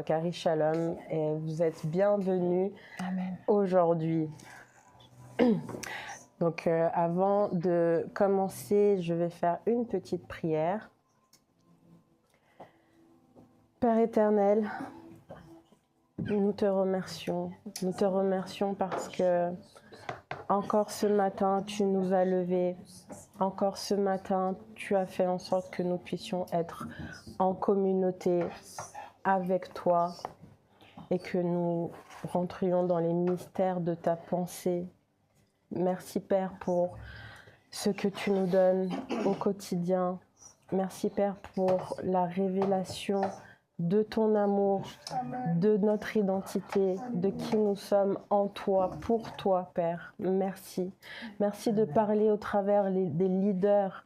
Carrie Shalom et vous êtes bienvenus Amen. aujourd'hui. Donc avant de commencer, je vais faire une petite prière. Père éternel, nous te remercions. Nous te remercions parce que encore ce matin, tu nous as levés. Encore ce matin, tu as fait en sorte que nous puissions être en communauté avec toi et que nous rentrions dans les mystères de ta pensée. Merci Père pour ce que tu nous donnes au quotidien. Merci Père pour la révélation de ton amour, de notre identité, de qui nous sommes en toi, pour toi Père. Merci. Merci de parler au travers des leaders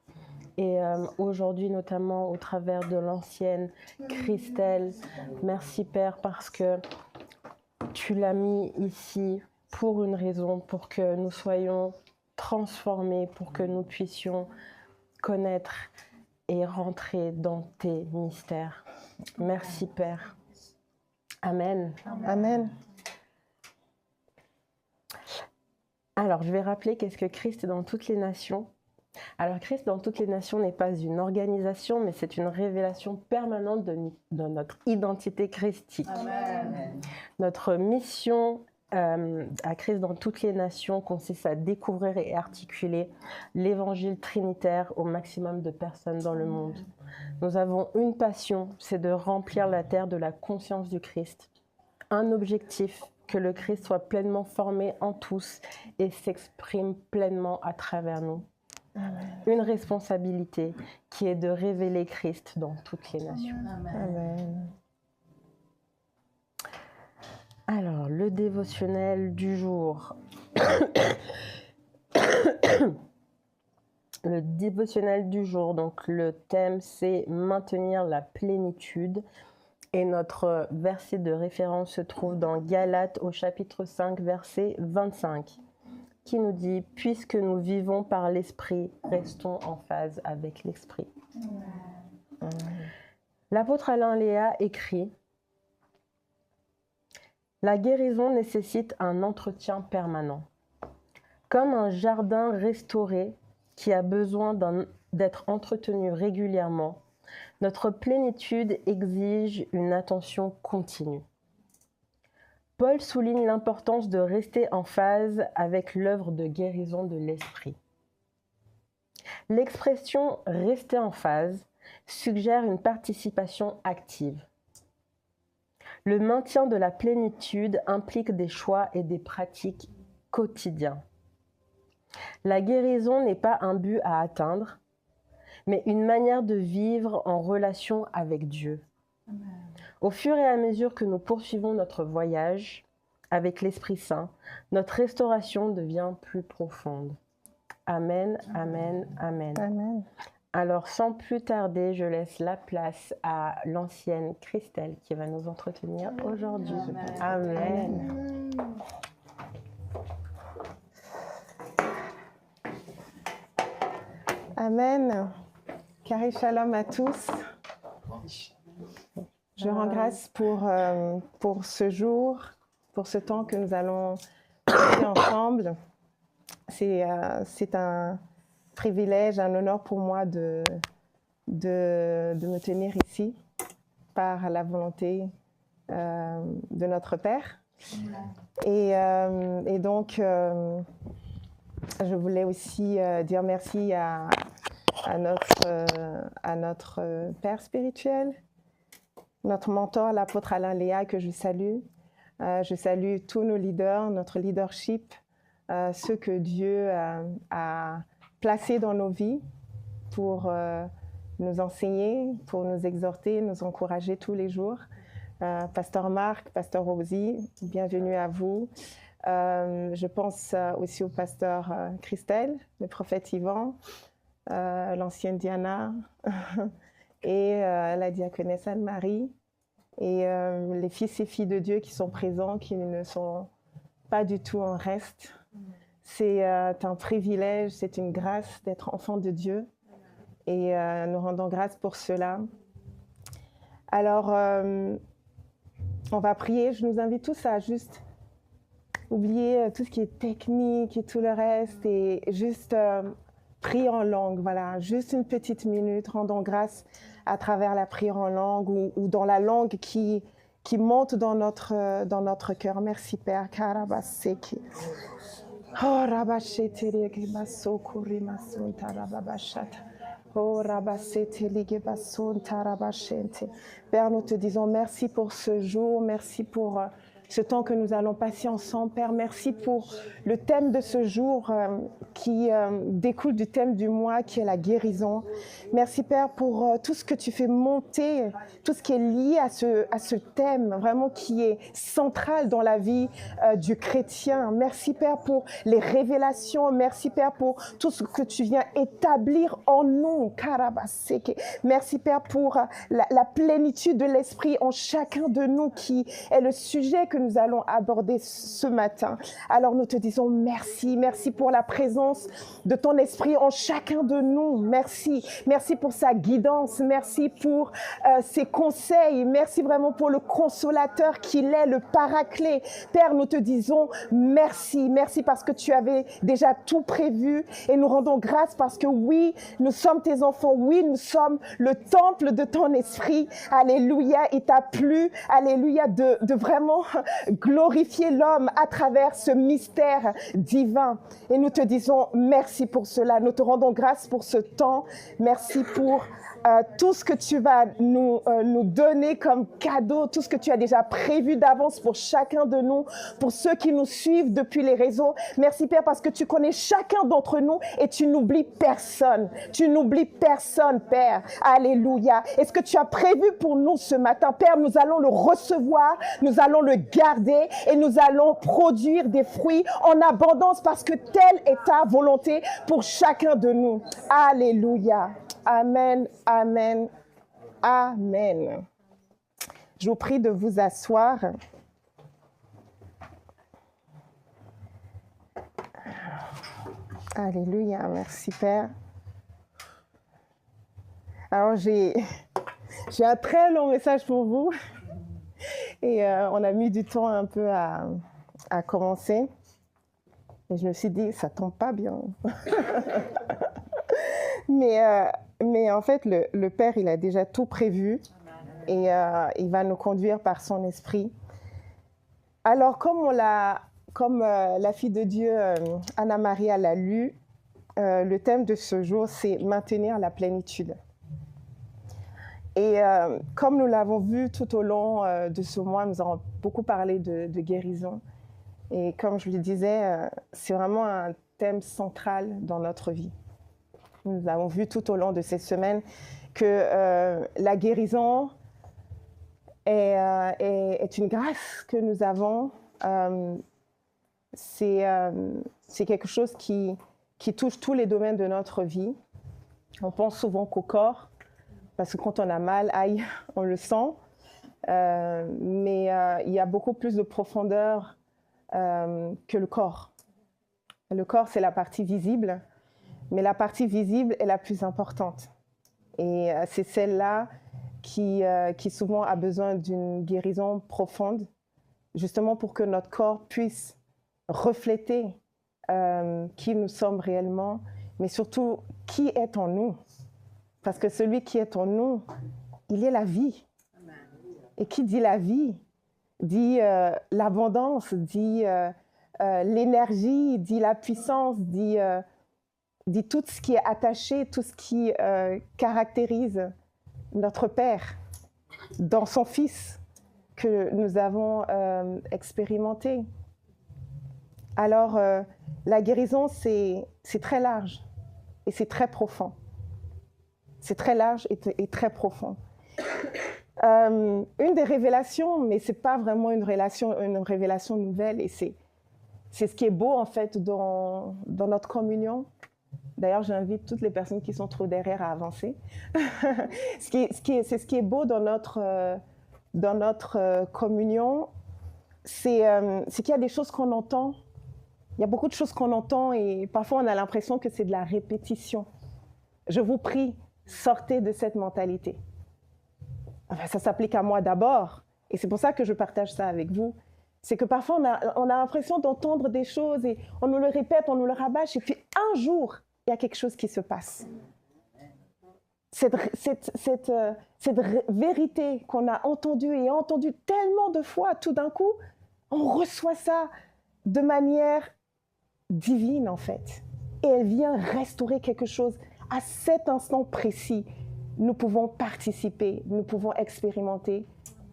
et aujourd'hui notamment au travers de l'ancienne Christelle. Merci Père parce que tu l'as mis ici pour une raison, pour que nous soyons transformés, pour que nous puissions connaître et rentrer dans tes mystères. Merci Père. Amen. Amen. Alors, je vais rappeler qu'est-ce que Christ dans toutes les nations. Alors, Christ dans toutes les nations n'est pas une organisation, mais c'est une révélation permanente de notre identité christique. Amen. Notre mission à Christ dans toutes les nations consiste à découvrir et articuler l'évangile trinitaire au maximum de personnes dans le monde. Nous avons une passion, c'est de remplir la terre de la conscience du Christ. Un objectif, que le Christ soit pleinement formé en tous et s'exprime pleinement à travers nous. Amen. Une responsabilité qui est de révéler Christ dans toutes les nations. Amen. Alors, le dévotionnel du jour. Le dévotionnel du jour, donc le thème c'est maintenir la plénitude. Et notre verset de référence se trouve dans Galates au chapitre 5, verset 25, qui nous dit « Puisque nous vivons par l'Esprit, restons en phase avec l'Esprit. » L'apôtre Alain Léa écrit « La guérison nécessite un entretien permanent. Comme un jardin restauré qui a besoin d'être entretenu régulièrement, notre plénitude exige une attention continue. » Paul souligne l'importance de rester en phase avec l'œuvre de guérison de l'esprit. L'expression « rester en phase » suggère une participation active. Le maintien de la plénitude implique des choix et des pratiques quotidiens. La guérison n'est pas un but à atteindre, mais une manière de vivre en relation avec Dieu. Amen. Au fur et à mesure que nous poursuivons notre voyage avec l'Esprit Saint, notre restauration devient plus profonde. Amen, amen, amen. Amen. Alors, sans plus tarder, je laisse la place à l'ancienne Christelle qui va nous entretenir aujourd'hui. Amen. Amen. Amen. Carrie Shalom à tous. Je rends grâce pour ce jour, pour ce temps que nous allons passer ensemble. C'est un privilège, un honneur pour moi de me tenir ici par la volonté de notre Père. Et donc, je voulais aussi dire merci à notre Père spirituel, notre mentor, l'apôtre Alain Léa, que je salue. Je salue tous nos leaders, notre leadership, ceux que Dieu a placés dans nos vies pour nous enseigner, pour nous exhorter, nous encourager tous les jours. Pasteur Marc, Pasteur Rosie, bienvenue à vous. Je pense aussi au pasteur Christelle, le prophète Yvan, l'ancienne Diana et la diaconesse Anne-Marie et les fils et filles de Dieu qui sont présents, qui ne sont pas du tout en reste. C'est un privilège, c'est une grâce d'être enfant de Dieu et nous rendons grâce pour cela. Alors, On va prier. Je nous invite tous à juste oublier tout ce qui est technique et tout le reste et juste prier en langue. Voilà, juste une petite minute, rendons grâce à travers la prière en langue ou dans la langue qui monte dans notre cœur. Merci Père. Karabaseki. Oh, rabashete ligebaso kurimasunta rababashata. Oh, rabasete ligebasunta rabashente. Père, nous te disons merci pour ce jour, merci pour ce temps que nous allons passer ensemble. Père, merci pour le thème de ce jour qui découle du thème du mois qui est la guérison. Merci Père pour tout ce que tu fais monter, tout ce qui est lié à ce thème vraiment qui est central dans la vie du chrétien. Merci Père pour les révélations. Merci Père pour tout ce que tu viens établir en nous. Karabaseke. Merci Père pour la plénitude de l'esprit en chacun de nous qui est le sujet que nous allons aborder ce matin. Alors nous te disons merci, merci pour la présence de ton esprit en chacun de nous. Merci, merci pour sa guidance, merci pour ses conseils, merci vraiment pour le consolateur qu'il est, le paraclet. Père, nous te disons merci, merci parce que tu avais déjà tout prévu et nous rendons grâce parce que oui, nous sommes tes enfants, oui, nous sommes le temple de ton esprit. Alléluia, il t'a plu, alléluia, de vraiment glorifier l'homme à travers ce mystère divin. Et nous te disons merci pour cela. Nous te rendons grâce pour ce temps. Merci pour tout ce que tu vas nous donner comme cadeau, tout ce que tu as déjà prévu d'avance pour chacun de nous, pour ceux qui nous suivent depuis les réseaux. Merci Père parce que tu connais chacun d'entre nous et tu n'oublies personne. Tu n'oublies personne, Père. Alléluia. Et ce que tu as prévu pour nous ce matin, Père, nous allons le recevoir, nous allons le garder et nous allons produire des fruits en abondance parce que telle est ta volonté pour chacun de nous. Alléluia. Amen, amen, amen. Je vous prie de vous asseoir. Alléluia, merci Père. Alors j'ai un très long message pour vous et on a mis du temps un peu à commencer. Et je me suis dit, ça tombe pas bien. Mais en fait, le Père, il a déjà tout prévu et il va nous conduire par son esprit. Alors, comme la fille de Dieu, Anna-Maria, l'a lu, le thème de ce jour, c'est maintenir la plénitude. Et comme nous l'avons vu tout au long de ce mois, nous avons beaucoup parlé de guérison. Et comme je le disais, c'est vraiment un thème central dans notre vie. Nous avons vu tout au long de ces semaines que la guérison est une grâce que nous avons. C'est quelque chose qui touche tous les domaines de notre vie. On pense souvent qu'au corps, parce que quand on a mal, aïe, on le sent. Mais il y a beaucoup plus de profondeur que le corps. Le corps, c'est la partie visible. Mais la partie visible est la plus importante. Et c'est celle-là qui souvent a besoin d'une guérison profonde, justement pour que notre corps puisse refléter qui nous sommes réellement, mais surtout qui est en nous. Parce que celui qui est en nous, il est la vie. Et qui dit la vie, dit l'abondance, dit l'énergie, dit la puissance, dit tout ce qui est attaché, tout ce qui caractérise notre Père dans son Fils que nous avons expérimenté. Alors, la guérison, c'est très large et c'est très profond. C'est très large et très profond. Une des révélations, mais ce n'est pas vraiment une révélation nouvelle, et c'est ce qui est beau en fait dans notre communion. D'ailleurs, j'invite toutes les personnes qui sont trop derrière à avancer. C'est ce qui est beau dans notre communion, c'est qu'il y a des choses qu'on entend. Il y a beaucoup de choses qu'on entend et parfois on a l'impression que c'est de la répétition. Je vous prie, sortez de cette mentalité. Enfin, ça s'applique à moi d'abord, Et c'est pour ça que je partage ça avec vous. C'est que parfois, on a l'impression d'entendre des choses et on nous le répète, on nous le rabâche, et puis un jour, il y a quelque chose qui se passe. Cette vérité qu'on a entendue et entendue tellement de fois, tout d'un coup, on reçoit ça de manière divine, en fait. Et elle vient restaurer quelque chose. À cet instant précis, nous pouvons participer, nous pouvons expérimenter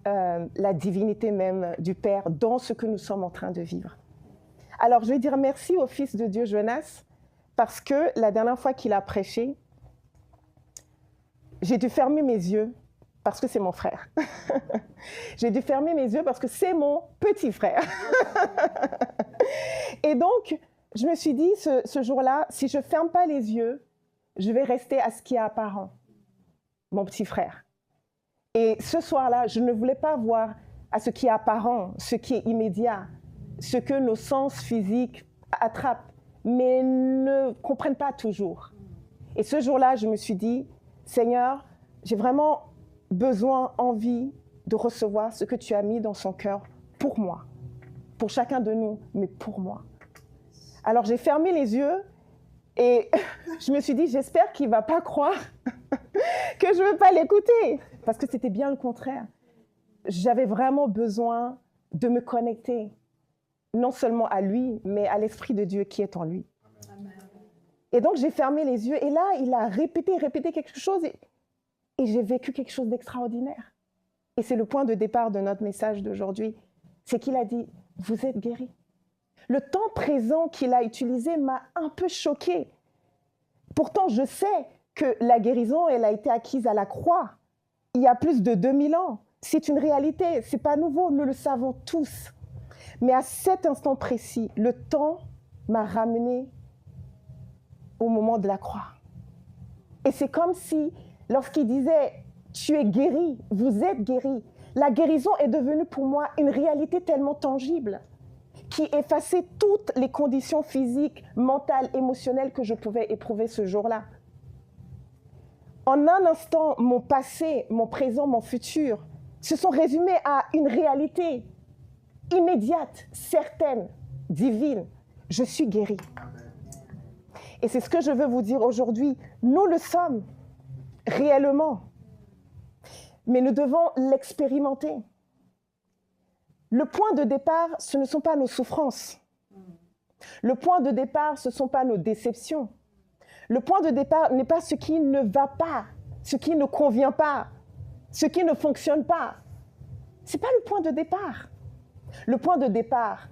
la divinité même du Père dans ce que nous sommes en train de vivre. Alors, je vais dire merci au Fils de Dieu, Jonas, parce que la dernière fois qu'il a prêché, j'ai dû fermer mes yeux parce que c'est mon frère. J'ai dû fermer mes yeux parce que c'est mon petit frère. Et donc, je me suis dit, ce jour-là, si je ne ferme pas les yeux, je vais rester à ce qui est apparent, mon petit frère. Et ce soir-là, je ne voulais pas voir à ce qui est apparent, ce qui est immédiat, ce que nos sens physiques attrapent, mais ne comprennent pas toujours. Et ce jour-là, je me suis dit, Seigneur, j'ai vraiment besoin, envie de recevoir ce que tu as mis dans son cœur pour moi, pour chacun de nous, mais pour moi. Alors j'ai fermé les yeux et je me suis dit, j'espère qu'il ne va pas croire que je ne veux pas l'écouter, parce que c'était bien le contraire. J'avais vraiment besoin de me connecter, non seulement à lui, mais à l'Esprit de Dieu qui est en lui. Amen. Et donc j'ai fermé les yeux et là, il a répété quelque chose et j'ai vécu quelque chose d'extraordinaire. Et c'est le point de départ de notre message d'aujourd'hui, c'est qu'il a dit, vous êtes guéris. Le temps présent qu'il a utilisé m'a un peu choquée. Pourtant, je sais que la guérison, elle a été acquise à la croix, il y a plus de 2000 ans. C'est une réalité, ce n'est pas nouveau, nous le savons tous. Mais à cet instant précis, le temps m'a ramené au moment de la croix. Et c'est comme si, lorsqu'il disait « tu es guéri, vous êtes guéri », la guérison est devenue pour moi une réalité tellement tangible qui effaçait toutes les conditions physiques, mentales, émotionnelles que je pouvais éprouver ce jour-là. En un instant, mon passé, mon présent, mon futur se sont résumés à une réalité immédiate, certaine, divine. Je suis guérie. Et c'est ce que je veux vous dire aujourd'hui. Nous le sommes, réellement. Mais nous devons l'expérimenter. Le point de départ, ce ne sont pas nos souffrances. Le point de départ, ce ne sont pas nos déceptions. Le point de départ n'est pas ce qui ne va pas, ce qui ne convient pas, ce qui ne fonctionne pas. Ce n'est pas le point de départ. Le point de départ,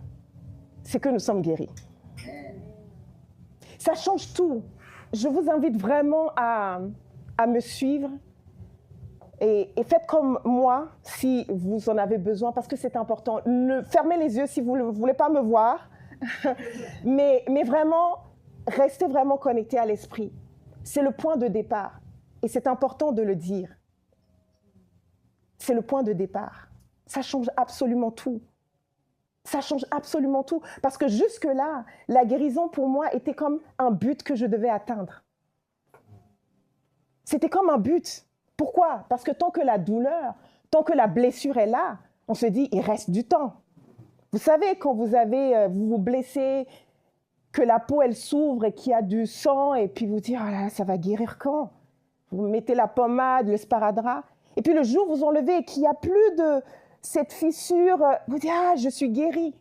c'est que nous sommes guéris. Ça change tout. Je vous invite vraiment à me suivre et faites comme moi si vous en avez besoin, parce que c'est important. Fermez les yeux si vous ne voulez pas me voir, mais vraiment, restez vraiment connectés à l'esprit. C'est le point de départ et c'est important de le dire. C'est le point de départ. Ça change absolument tout. Ça change absolument tout. Parce que jusque-là, la guérison pour moi était comme un but que je devais atteindre. C'était comme un but. Pourquoi? Parce que tant que la douleur, tant que la blessure est là, on se dit, il reste du temps. Vous savez, quand vous vous blessez, que la peau, elle s'ouvre et qu'il y a du sang, et puis vous dites, oh là, ça va guérir quand? Vous mettez la pommade, le sparadrap, et puis le jour où vous enlevez et qu'il n'y a plus de cette fissure, vous dites, ah, je suis guérie.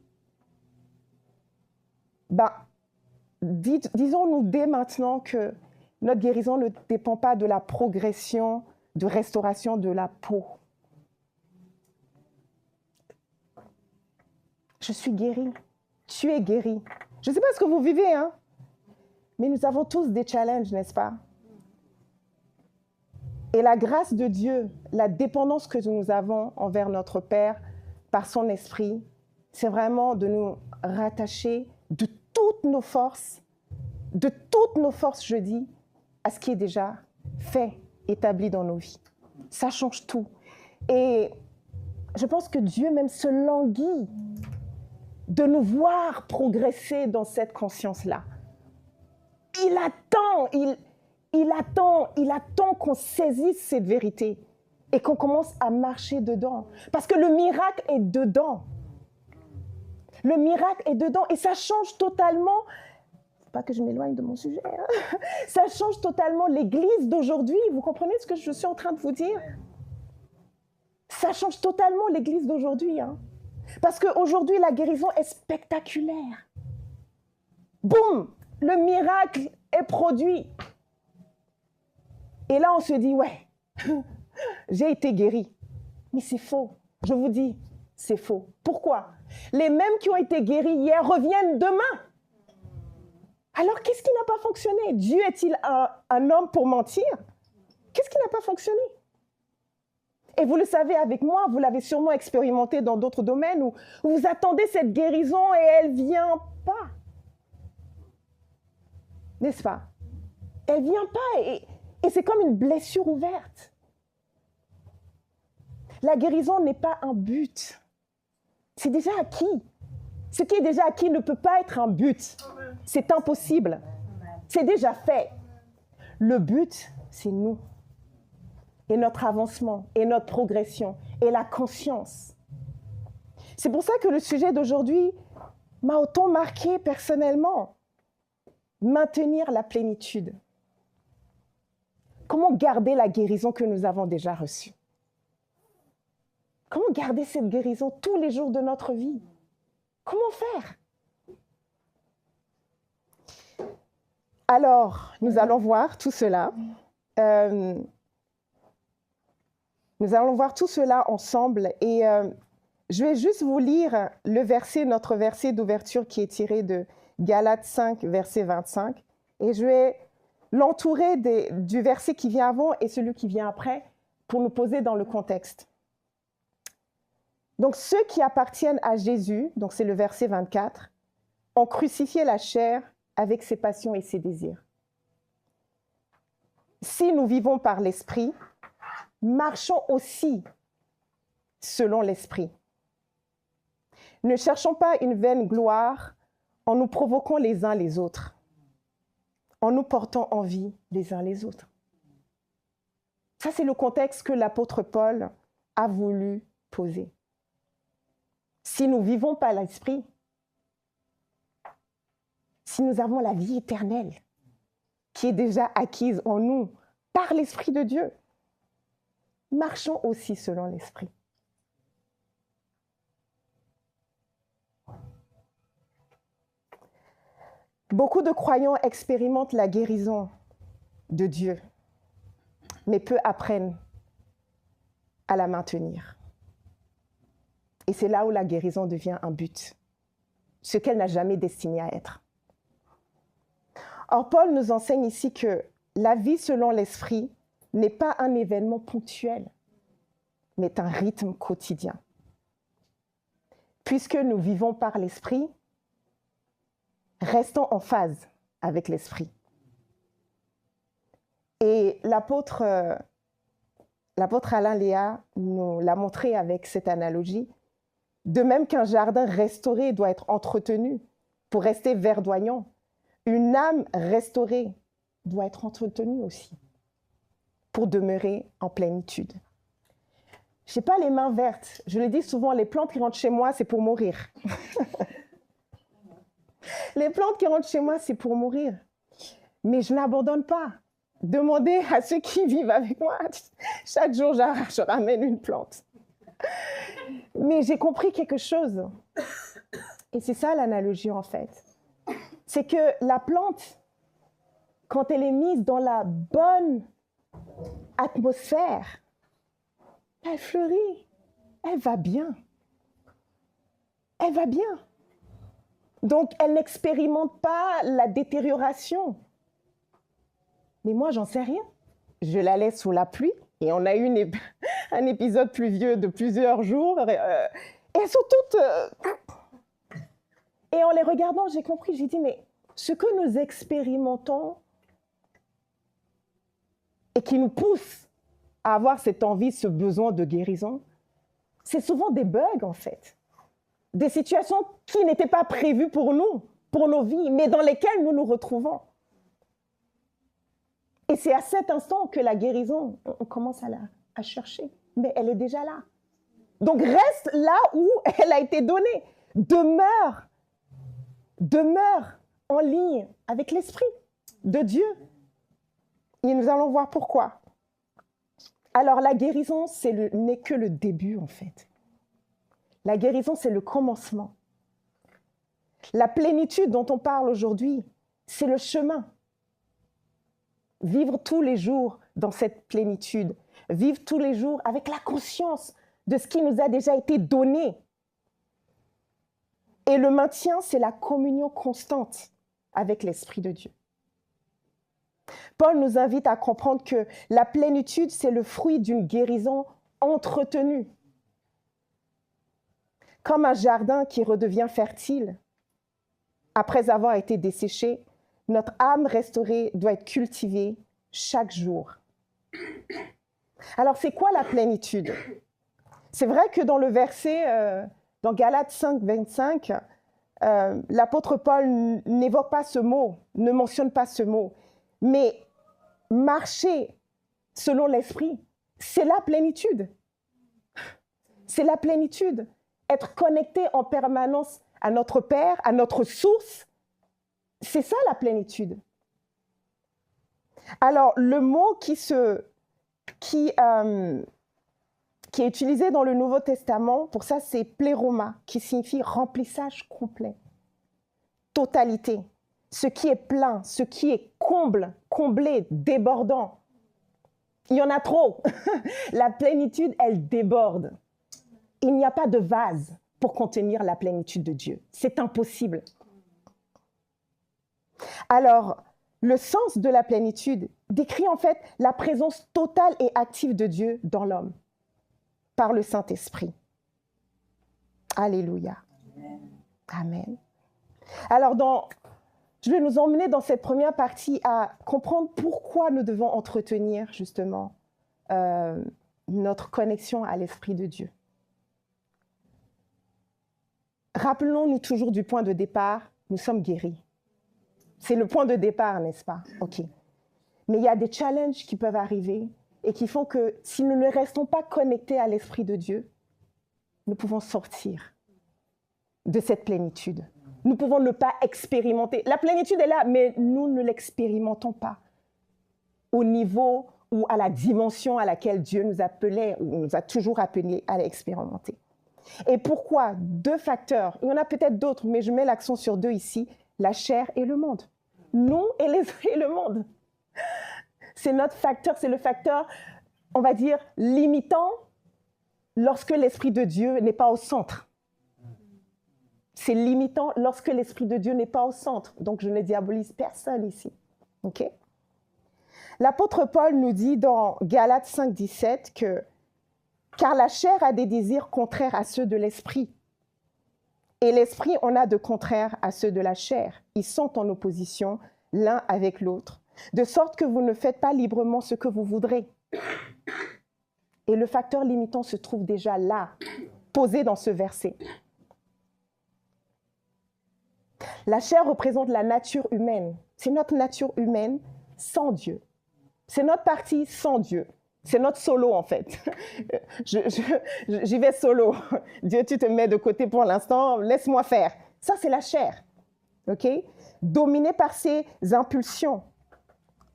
Disons-nous dès maintenant que notre guérison ne dépend pas de la progression de restauration de la peau. Je suis guérie. Tu es guérie. Je ne sais pas ce que vous vivez, hein, mais nous avons tous des challenges, n'est-ce pas? Et la grâce de Dieu, la dépendance que nous avons envers notre Père par son Esprit, c'est vraiment de nous rattacher de toutes nos forces, je dis, à ce qui est déjà fait, établi dans nos vies. Ça change tout. Et je pense que Dieu même se languit de nous voir progresser dans cette conscience-là. Il attend qu'on saisisse cette vérité. et qu'on commence à marcher dedans. Parce que le miracle est dedans. Le miracle est dedans et ça change totalement, pas que je m'éloigne de mon sujet, hein. Ça change totalement l'église d'aujourd'hui. Vous comprenez ce que je suis en train de vous dire? Ça change totalement l'église d'aujourd'hui, hein. Parce qu'aujourd'hui, la guérison est spectaculaire. Boum, le miracle est produit. Et là, on se dit, ouais, j'ai été guéri. Mais c'est faux. Je vous dis, c'est faux. Pourquoi? Les mêmes qui ont été guéris hier reviennent demain. Alors, qu'est-ce qui n'a pas fonctionné? Dieu est-il un homme pour mentir? Qu'est-ce qui n'a pas fonctionné? Et vous le savez avec moi, vous l'avez sûrement expérimenté dans d'autres domaines où vous attendez cette guérison et elle ne vient pas. N'est-ce pas? Elle ne vient pas et c'est comme une blessure ouverte. La guérison n'est pas un but. C'est déjà acquis. Ce qui est déjà acquis ne peut pas être un but. C'est impossible. C'est déjà fait. Le but, c'est nous. Et notre avancement, et notre progression, et la conscience. C'est pour ça que le sujet d'aujourd'hui m'a autant marqué personnellement. Maintenir la plénitude. Comment garder la guérison que nous avons déjà reçue? Comment garder cette guérison tous les jours de notre vie? Comment faire? Alors, nous allons voir tout cela. Nous allons voir tout cela ensemble et je vais juste vous lire le verset, notre verset d'ouverture qui est tiré de Galates 5, verset 25. Et je vais l'entourer du verset qui vient avant et celui qui vient après pour nous poser dans le contexte. Donc, ceux qui appartiennent à Jésus, donc c'est le verset 24, ont crucifié la chair avec ses passions et ses désirs. Si nous vivons par l'Esprit, marchons aussi selon l'Esprit. Ne cherchons pas une vaine gloire en nous provoquant les uns les autres, en nous portant envie les uns les autres. Ça, c'est le contexte que l'apôtre Paul a voulu poser. Si nous vivons par l'Esprit, si nous avons la vie éternelle qui est déjà acquise en nous par l'Esprit de Dieu, marchons aussi selon l'Esprit. Beaucoup de croyants expérimentent la guérison de Dieu, mais peu apprennent à la maintenir. Et c'est là où la guérison devient un but, ce qu'elle n'a jamais destiné à être. Or, Paul nous enseigne ici que la vie selon l'Esprit n'est pas un événement ponctuel, mais un rythme quotidien. Puisque nous vivons par l'Esprit, restons en phase avec l'Esprit. Et l'apôtre Alain Léa nous l'a montré avec cette analogie. De même qu'un jardin restauré doit être entretenu pour rester verdoyant, une âme restaurée doit être entretenue aussi pour demeurer en plénitude. Je n'ai pas les mains vertes. Je le dis souvent, les plantes qui rentrent chez moi, c'est pour mourir. Les plantes qui rentrent chez moi, c'est pour mourir. Mais je n'abandonne pas. Demandez à ceux qui vivent avec moi. Chaque jour, je ramène une plante. Mais j'ai compris quelque chose. Et c'est ça l'analogie en fait. C'est que la plante, quand elle est mise dans la bonne atmosphère, elle fleurit, elle va bien. Elle va bien. Donc, elle n'expérimente pas la détérioration. Mais moi, j'en sais rien. Je la laisse sous la pluie. Et on a eu un épisode pluvieux de plusieurs jours. Et elles sont toutes... Et en les regardant, j'ai compris. J'ai dit, mais ce que nous expérimentons et qui nous pousse à avoir cette envie, ce besoin de guérison, c'est souvent des bugs, en fait. Des situations qui n'étaient pas prévues pour nous, pour nos vies, mais dans lesquelles nous nous retrouvons. Et c'est à cet instant que la guérison, on commence à à chercher. Mais elle est déjà là. Donc reste là où elle a été donnée. Demeure en ligne avec l'Esprit de Dieu. Et nous allons voir pourquoi. Alors la guérison, n'est que le début en fait. La guérison, c'est le commencement. La plénitude dont on parle aujourd'hui, c'est le chemin. Vivre tous les jours dans cette plénitude. Vivre tous les jours avec la conscience de ce qui nous a déjà été donné. Et le maintien, c'est la communion constante avec l'Esprit de Dieu. Paul nous invite à comprendre que la plénitude, c'est le fruit d'une guérison entretenue. Comme un jardin qui redevient fertile après avoir été desséché, notre âme restaurée doit être cultivée chaque jour. Alors, c'est quoi la plénitude? C'est vrai que dans le verset, dans Galates 5, 25, l'apôtre Paul n'évoque pas ce mot, ne mentionne pas ce mot. Mais marcher selon l'Esprit, c'est la plénitude. C'est la plénitude. Être connecté en permanence à notre Père, à notre source, c'est ça la plénitude. Alors, le mot qui est utilisé dans le Nouveau Testament, pour ça, c'est pléroma, qui signifie remplissage complet, totalité. Ce qui est plein, ce qui est comblé, débordant. Il y en a trop. La plénitude, elle déborde. Il n'y a pas de vase pour contenir la plénitude de Dieu. C'est impossible. Alors, le sens de la plénitude décrit en fait la présence totale et active de Dieu dans l'homme, par le Saint-Esprit. Alléluia. Amen. Alors, je vais nous emmener dans cette première partie à comprendre pourquoi nous devons entretenir justement notre connexion à l'Esprit de Dieu. Rappelons-nous toujours du point de départ, nous sommes guéris. C'est le point de départ, n'est-ce pas? OK. Mais il y a des challenges qui peuvent arriver et qui font que si nous ne restons pas connectés à l'Esprit de Dieu, nous pouvons sortir de cette plénitude. Nous pouvons ne pas expérimenter. La plénitude est là, mais nous ne l'expérimentons pas au niveau ou à la dimension à laquelle Dieu nous appelait ou nous a toujours appelés à l'expérimenter. Et pourquoi? 2 facteurs. Il y en a peut-être d'autres, mais je mets l'accent sur 2 ici. La chair et le monde. Nous et le monde. C'est notre facteur, c'est le facteur, on va dire, limitant lorsque l'Esprit de Dieu n'est pas au centre. C'est limitant lorsque l'Esprit de Dieu n'est pas au centre. Donc, je ne diabolise personne ici. OK? L'apôtre Paul nous dit dans Galates 5, 17 que « Car la chair a des désirs contraires à ceux de l'Esprit. Et l'Esprit en a de contraires à ceux de la chair. Ils sont en opposition l'un avec l'autre, de sorte que vous ne faites pas librement ce que vous voudrez. » Et le facteur limitant se trouve déjà là, posé dans ce verset. La chair représente la nature humaine. C'est notre nature humaine sans Dieu. C'est notre partie sans Dieu. C'est notre solo, en fait. J'y vais solo. Dieu, tu te mets de côté pour l'instant, laisse-moi faire. Ça, c'est la chair. OK? Dominée par ses impulsions.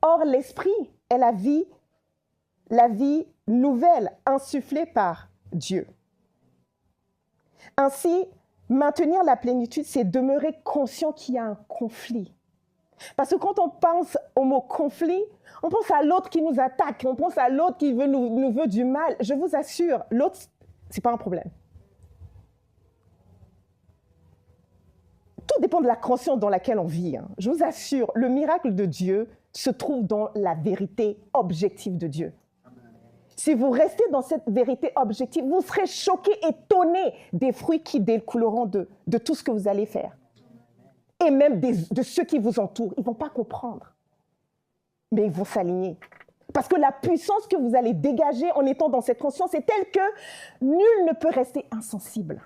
Or, l'esprit est la vie nouvelle insufflée par Dieu. Ainsi, maintenir la plénitude, c'est demeurer conscient qu'il y a un conflit. Parce que quand on pense au mot conflit, on pense à l'autre qui nous attaque, on pense à l'autre qui nous veut du mal. Je vous assure, l'autre, ce n'est pas un problème. Tout dépend de la conscience dans laquelle on vit. Je vous assure, le miracle de Dieu se trouve dans la vérité objective de Dieu. Si vous restez dans cette vérité objective, vous serez choqués, étonnés des fruits qui découleront de tout ce que vous allez faire. Et même de ceux qui vous entourent. Ils ne vont pas comprendre. Mais ils vont s'aligner. Parce que la puissance que vous allez dégager en étant dans cette conscience est telle que nul ne peut rester insensible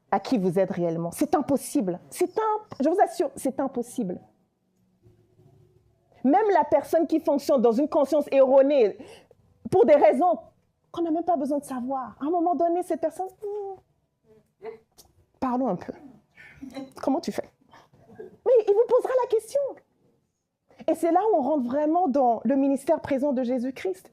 à qui vous êtes réellement. C'est impossible. Je vous assure, c'est impossible. Même la personne qui fonctionne dans une conscience erronée, pour des raisons qu'on n'a même pas besoin de savoir. À un moment donné, cette personne, parlons un peu. Comment tu fais? Mais il vous posera la question. Et c'est là où on rentre vraiment dans le ministère présent de Jésus-Christ.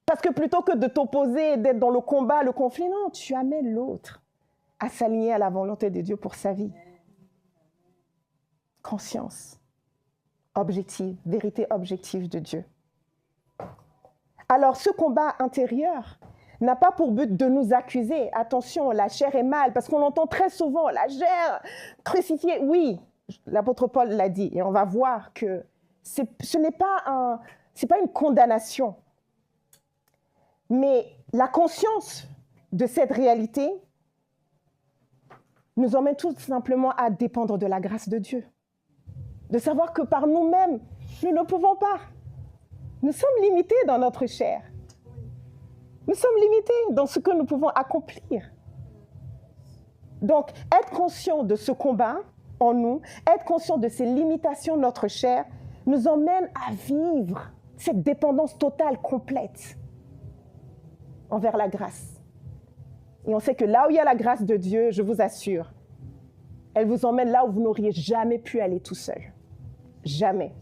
Parce que plutôt que de t'opposer, d'être dans le combat, le conflit, non, tu amènes l'autre à s'aligner à la volonté de Dieu pour sa vie. Conscience objective, vérité objective de Dieu. Alors, ce combat intérieur n'a pas pour but de nous accuser. Attention, la chair est mal, parce qu'on l'entend très souvent, la chair crucifiée. Oui, l'apôtre Paul l'a dit, et on va voir que ce n'est pas une condamnation. Mais la conscience de cette réalité nous emmène tout simplement à dépendre de la grâce de Dieu. De savoir que par nous-mêmes, nous ne pouvons pas. Nous sommes limités dans notre chair. Nous sommes limités dans ce que nous pouvons accomplir. Donc, être conscient de ce combat en nous, être conscient de ces limitations de notre chair, nous emmène à vivre cette dépendance totale, complète envers la grâce. Et on sait que là où il y a la grâce de Dieu, je vous assure, elle vous emmène là où vous n'auriez jamais pu aller tout seul. Jamais.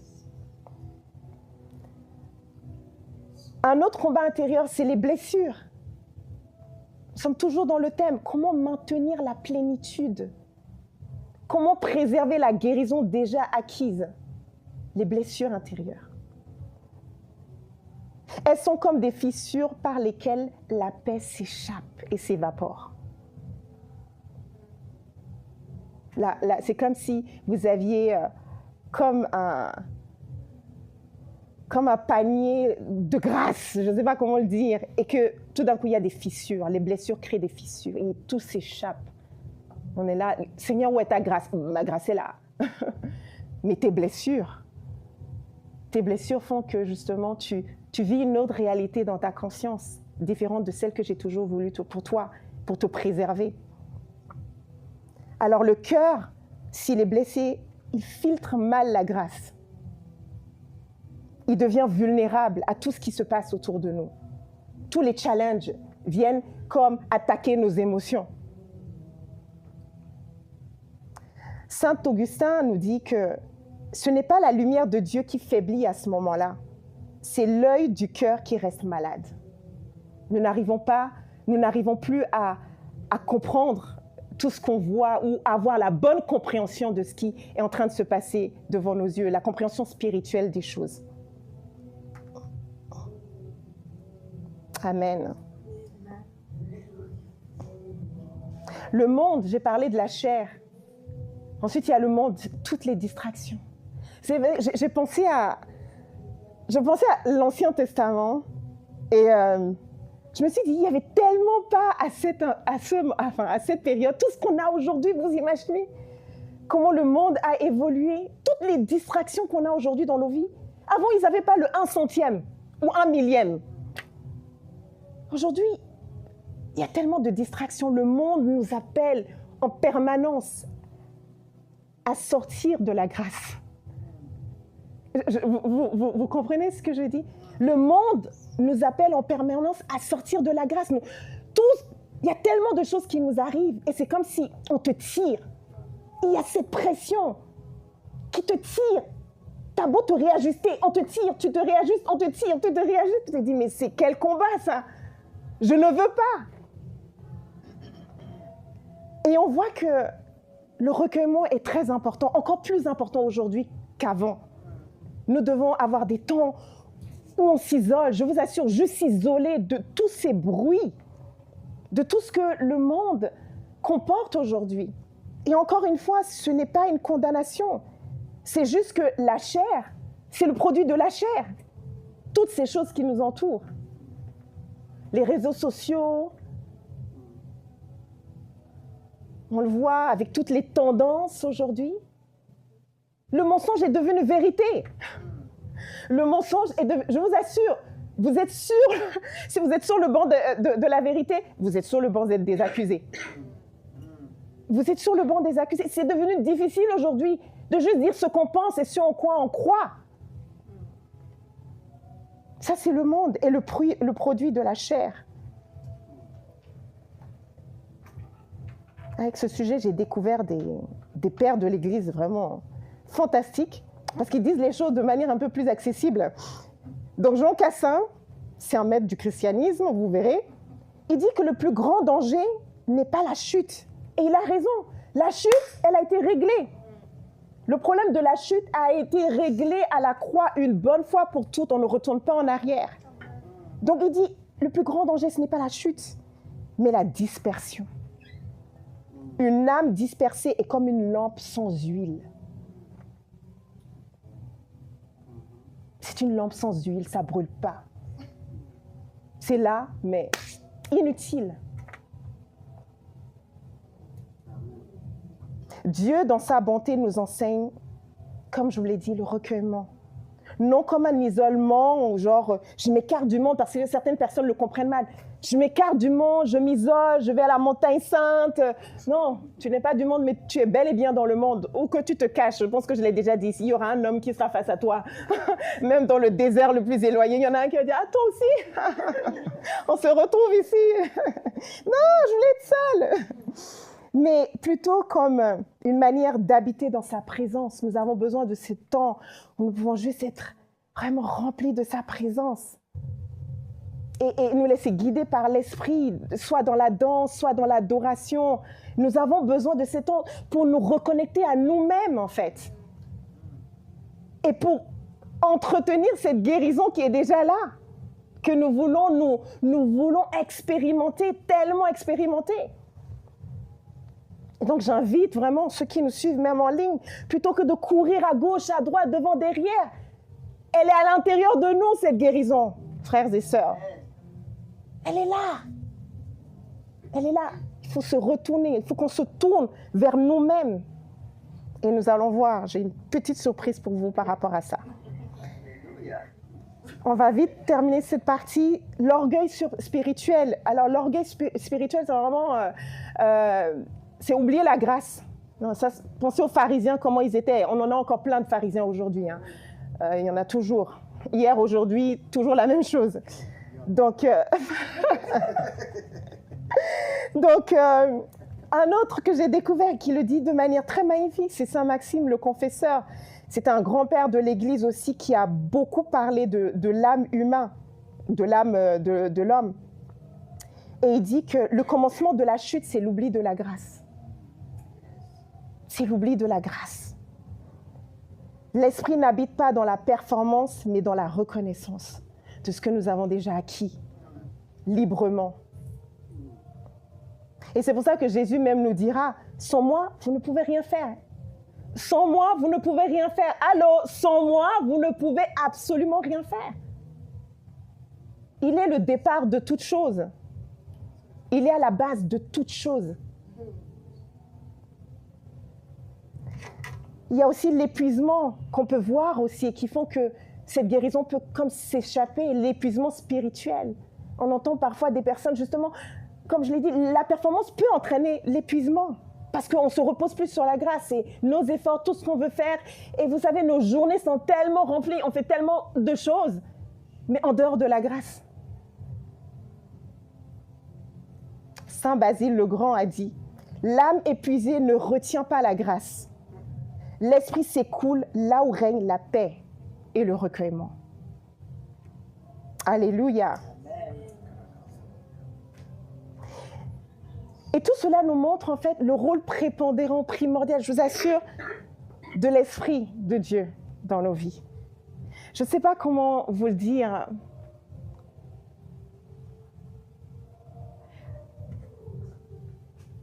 Un autre combat intérieur, c'est les blessures. Nous sommes toujours dans le thème. Comment maintenir la plénitude? Comment préserver la guérison déjà acquise? Les blessures intérieures. Elles sont comme des fissures par lesquelles la paix s'échappe et s'évapore. Là, c'est comme si vous aviez comme un panier de grâce, je ne sais pas comment le dire, et que tout d'un coup, il y a des fissures. Les blessures créent des fissures et tout s'échappe. On est là, Seigneur, où est ta grâce? Ma grâce est là. Mais tes blessures font que justement, tu vis une autre réalité dans ta conscience, différente de celle que j'ai toujours voulu pour toi, pour te préserver. Alors le cœur, s'il est blessé, il filtre mal la grâce. Il devient vulnérable à tout ce qui se passe autour de nous. Tous les challenges viennent comme attaquer nos émotions. Saint Augustin nous dit que ce n'est pas la lumière de Dieu qui faiblit à ce moment-là, c'est l'œil du cœur qui reste malade. Nous n'arrivons plus à comprendre tout ce qu'on voit ou avoir la bonne compréhension de ce qui est en train de se passer devant nos yeux, la compréhension spirituelle des choses. Amen. Le monde, j'ai parlé de la chair. Ensuite, il y a le monde, toutes les distractions. C'est vrai, j'ai pensé à l'Ancien Testament et je me suis dit, il n'y avait tellement pas à cette période, tout ce qu'on a aujourd'hui, vous imaginez comment le monde a évolué, toutes les distractions qu'on a aujourd'hui dans nos vies. Avant, ils n'avaient pas le 1/100e ou 1/1000e. Aujourd'hui, il y a tellement de distractions. Le monde nous appelle en permanence à sortir de la grâce. Vous comprenez ce que je dis? Le monde nous appelle en permanence à sortir de la grâce. Il y a tellement de choses qui nous arrivent et c'est comme si on te tire. Il y a cette pression qui te tire. T'as beau te réajuster, on te tire, tu te réajustes, on te tire, tu te réajustes. Tu te dis, mais c'est quel combat ça? Je ne veux pas. Et on voit que le recueillement est très important, encore plus important aujourd'hui qu'avant. Nous devons avoir des temps où on s'isole. Je vous assure, juste s'isoler de tous ces bruits, de tout ce que le monde comporte aujourd'hui. Et encore une fois, ce n'est pas une condamnation. C'est juste que la chair, c'est le produit de la chair. Toutes ces choses qui nous entourent. Les réseaux sociaux, on le voit avec toutes les tendances aujourd'hui. Le mensonge est devenu vérité. Le mensonge est devenu... Je vous assure, vous êtes sûr, si vous êtes sur le banc de la vérité, vous êtes sur le banc des accusés. Vous êtes sur le banc des accusés. C'est devenu difficile aujourd'hui de juste dire ce qu'on pense et ce en quoi on croit. Ça, c'est le monde et le produit de la chair. Avec ce sujet, j'ai découvert des pères de l'Église vraiment fantastiques parce qu'ils disent les choses de manière un peu plus accessible. Donc Jean Cassin, c'est un maître du christianisme, vous verrez, il dit que le plus grand danger n'est pas la chute. Et il a raison. La chute, elle a été réglée. Le problème de la chute a été réglé à la croix une bonne fois pour toutes. On ne retourne pas en arrière. Donc il dit, le plus grand danger, ce n'est pas la chute, mais la dispersion. Une âme dispersée est comme une lampe sans huile. C'est une lampe sans huile, ça ne brûle pas. C'est là, mais inutile. Dieu, dans sa bonté, nous enseigne, comme je vous l'ai dit, le recueillement. Non comme un isolement, ou genre, je m'écarte du monde, parce que certaines personnes le comprennent mal. Je m'écarte du monde, je m'isole, je vais à la montagne sainte. Non, tu n'es pas du monde, mais tu es bel et bien dans le monde. Ou que tu te caches, je pense que je l'ai déjà dit, il y aura un homme qui sera face à toi. Même dans le désert le plus éloigné, il y en a un qui va dire « Ah, toi aussi on se retrouve ici. » Non, je voulais être seule. Mais plutôt comme une manière d'habiter dans sa présence. Nous avons besoin de ce temps où nous pouvons juste être vraiment remplis de sa présence. Et nous laisser guider par l'esprit, soit dans la danse, soit dans l'adoration. Nous avons besoin de ce temps pour nous reconnecter à nous-mêmes, en fait. Et pour entretenir cette guérison qui est déjà là, que nous voulons expérimenter, tellement expérimenter. Et donc, j'invite vraiment ceux qui nous suivent, même en ligne, plutôt que de courir à gauche, à droite, devant, derrière. Elle est à l'intérieur de nous, cette guérison, frères et sœurs. Elle est là. Elle est là. Il faut se retourner, il faut qu'on se tourne vers nous-mêmes. Et nous allons voir, j'ai une petite surprise pour vous par rapport à ça. On va vite terminer cette partie. L'orgueil spirituel. Alors, l'orgueil spirituel, c'est vraiment... c'est oublier la grâce. Non, ça, pensez aux pharisiens, comment ils étaient. On en a encore plein de pharisiens aujourd'hui. Hein. Il y en a toujours. Hier, aujourd'hui, toujours la même chose. Donc, un autre que j'ai découvert qui le dit de manière très magnifique, c'est Saint Maxime, le confesseur. C'est un grand-père de l'Église aussi qui a beaucoup parlé de l'âme humaine, de l'âme de l'homme. Et il dit que le commencement de la chute, c'est l'oubli de la grâce. C'est l'oubli de la grâce. L'esprit n'habite pas dans la performance, mais dans la reconnaissance de ce que nous avons déjà acquis, librement. Et c'est pour ça que Jésus même nous dira, sans moi, vous ne pouvez rien faire. Sans moi, vous ne pouvez rien faire. Allô, sans moi, vous ne pouvez absolument rien faire. Il est le départ de toute chose. Il est à la base de toute chose. Il y a aussi l'épuisement qu'on peut voir aussi et qui font que cette guérison peut comme s'échapper, l'épuisement spirituel. On entend parfois des personnes, justement, comme je l'ai dit, la performance peut entraîner l'épuisement parce qu'on se repose plus sur la grâce et nos efforts, tout ce qu'on veut faire. Et vous savez, nos journées sont tellement remplies, on fait tellement de choses, mais en dehors de la grâce. Saint Basile le Grand a dit, « L'âme épuisée ne retient pas la grâce. L'esprit s'écoule là où règne la paix et le recueillement. » Alléluia. Et tout cela nous montre en fait le rôle prépondérant, primordial, je vous assure, de l'Esprit de Dieu dans nos vies. Je ne sais pas comment vous le dire.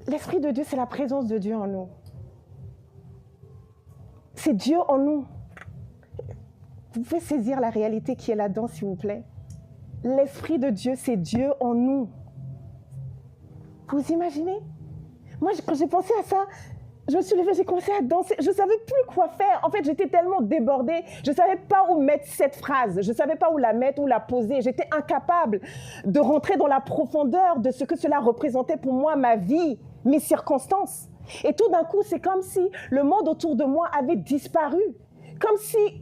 L'Esprit de Dieu, c'est la présence de Dieu en nous. C'est Dieu en nous. Vous pouvez saisir la réalité qui est là-dedans, s'il vous plaît. L'Esprit de Dieu, c'est Dieu en nous. Vous imaginez? Moi, quand j'ai pensé à ça, je me suis levée, j'ai commencé à danser. Je ne savais plus quoi faire. En fait, j'étais tellement débordée. Je ne savais pas où mettre cette phrase. Je ne savais pas où la mettre, où la poser. J'étais incapable de rentrer dans la profondeur de ce que cela représentait pour moi, ma vie, mes circonstances. Et tout d'un coup, c'est comme si le monde autour de moi avait disparu. Comme si...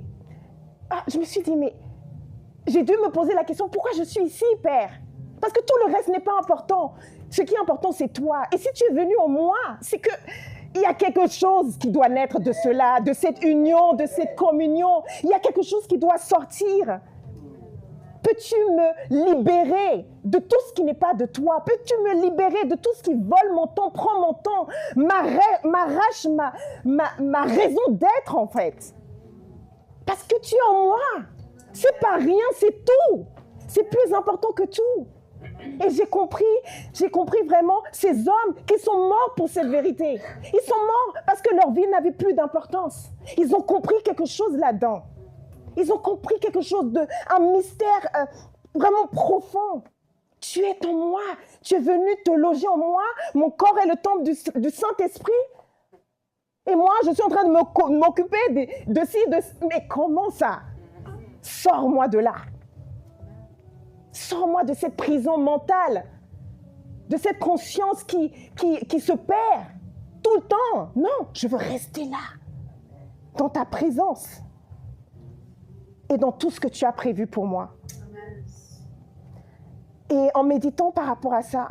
je me suis dit, mais j'ai dû me poser la question, pourquoi je suis ici, Père? Parce que tout le reste n'est pas important. Ce qui est important, c'est toi. Et si tu es venu au moi, c'est que il y a quelque chose qui doit naître de cela, de cette union, de cette communion. Il y a quelque chose qui doit sortir. Peux-tu me libérer de tout ce qui n'est pas de toi? Peux-tu me libérer de tout ce qui vole mon temps, prend mon temps, m'arrache ma raison d'être, en fait? Parce que tu es en moi. C'est pas rien, c'est tout. C'est plus important que tout. Et j'ai compris vraiment ces hommes qui sont morts pour cette vérité. Ils sont morts parce que leur vie n'avait plus d'importance. Ils ont compris quelque chose là-dedans. Ils ont compris quelque chose un mystère vraiment profond. Tu es en moi. Tu es venu te loger en moi. Mon corps est le temple du Saint-Esprit. Et moi, je suis en train de m'occuper de ci, de... Mais comment ça? Sors-moi de là. Sors-moi de cette prison mentale, de cette conscience qui se perd tout le temps. Non, je veux rester là, dans ta présence et dans tout ce que tu as prévu pour moi. Et en méditant par rapport à ça,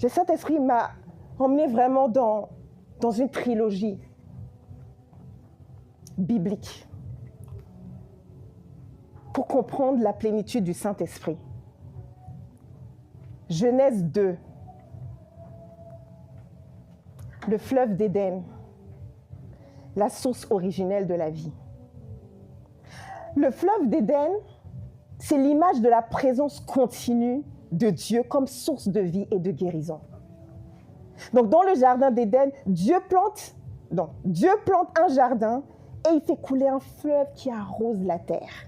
le Saint-Esprit m'a emmené vraiment dans une trilogie biblique pour comprendre la plénitude du Saint-Esprit. Genèse 2, le fleuve d'Éden, la source originelle de la vie. Le fleuve d'Éden, c'est l'image de la présence continue de Dieu comme source de vie et de guérison. Donc dans le jardin d'Éden, Dieu plante un jardin et il fait couler un fleuve qui arrose la terre.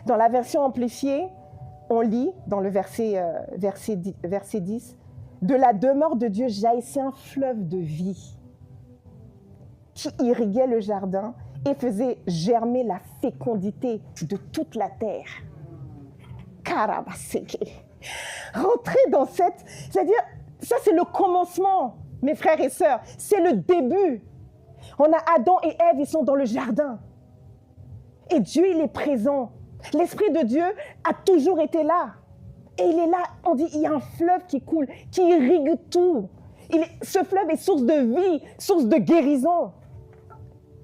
Dans la version amplifiée, on lit dans le verset 10, « De la demeure de Dieu jaillissait un fleuve de vie qui irriguait le jardin et faisait germer la fécondité de toute la terre. » Karabaseke. Rentrer dans cette... C'est-à-dire, ça c'est le commencement, mes frères et sœurs. C'est le début. On a Adam et Ève, ils sont dans le jardin. Et Dieu, il est présent. L'Esprit de Dieu a toujours été là. Et il est là, on dit, il y a un fleuve qui coule, qui irrigue tout. Ce fleuve est source de vie, source de guérison.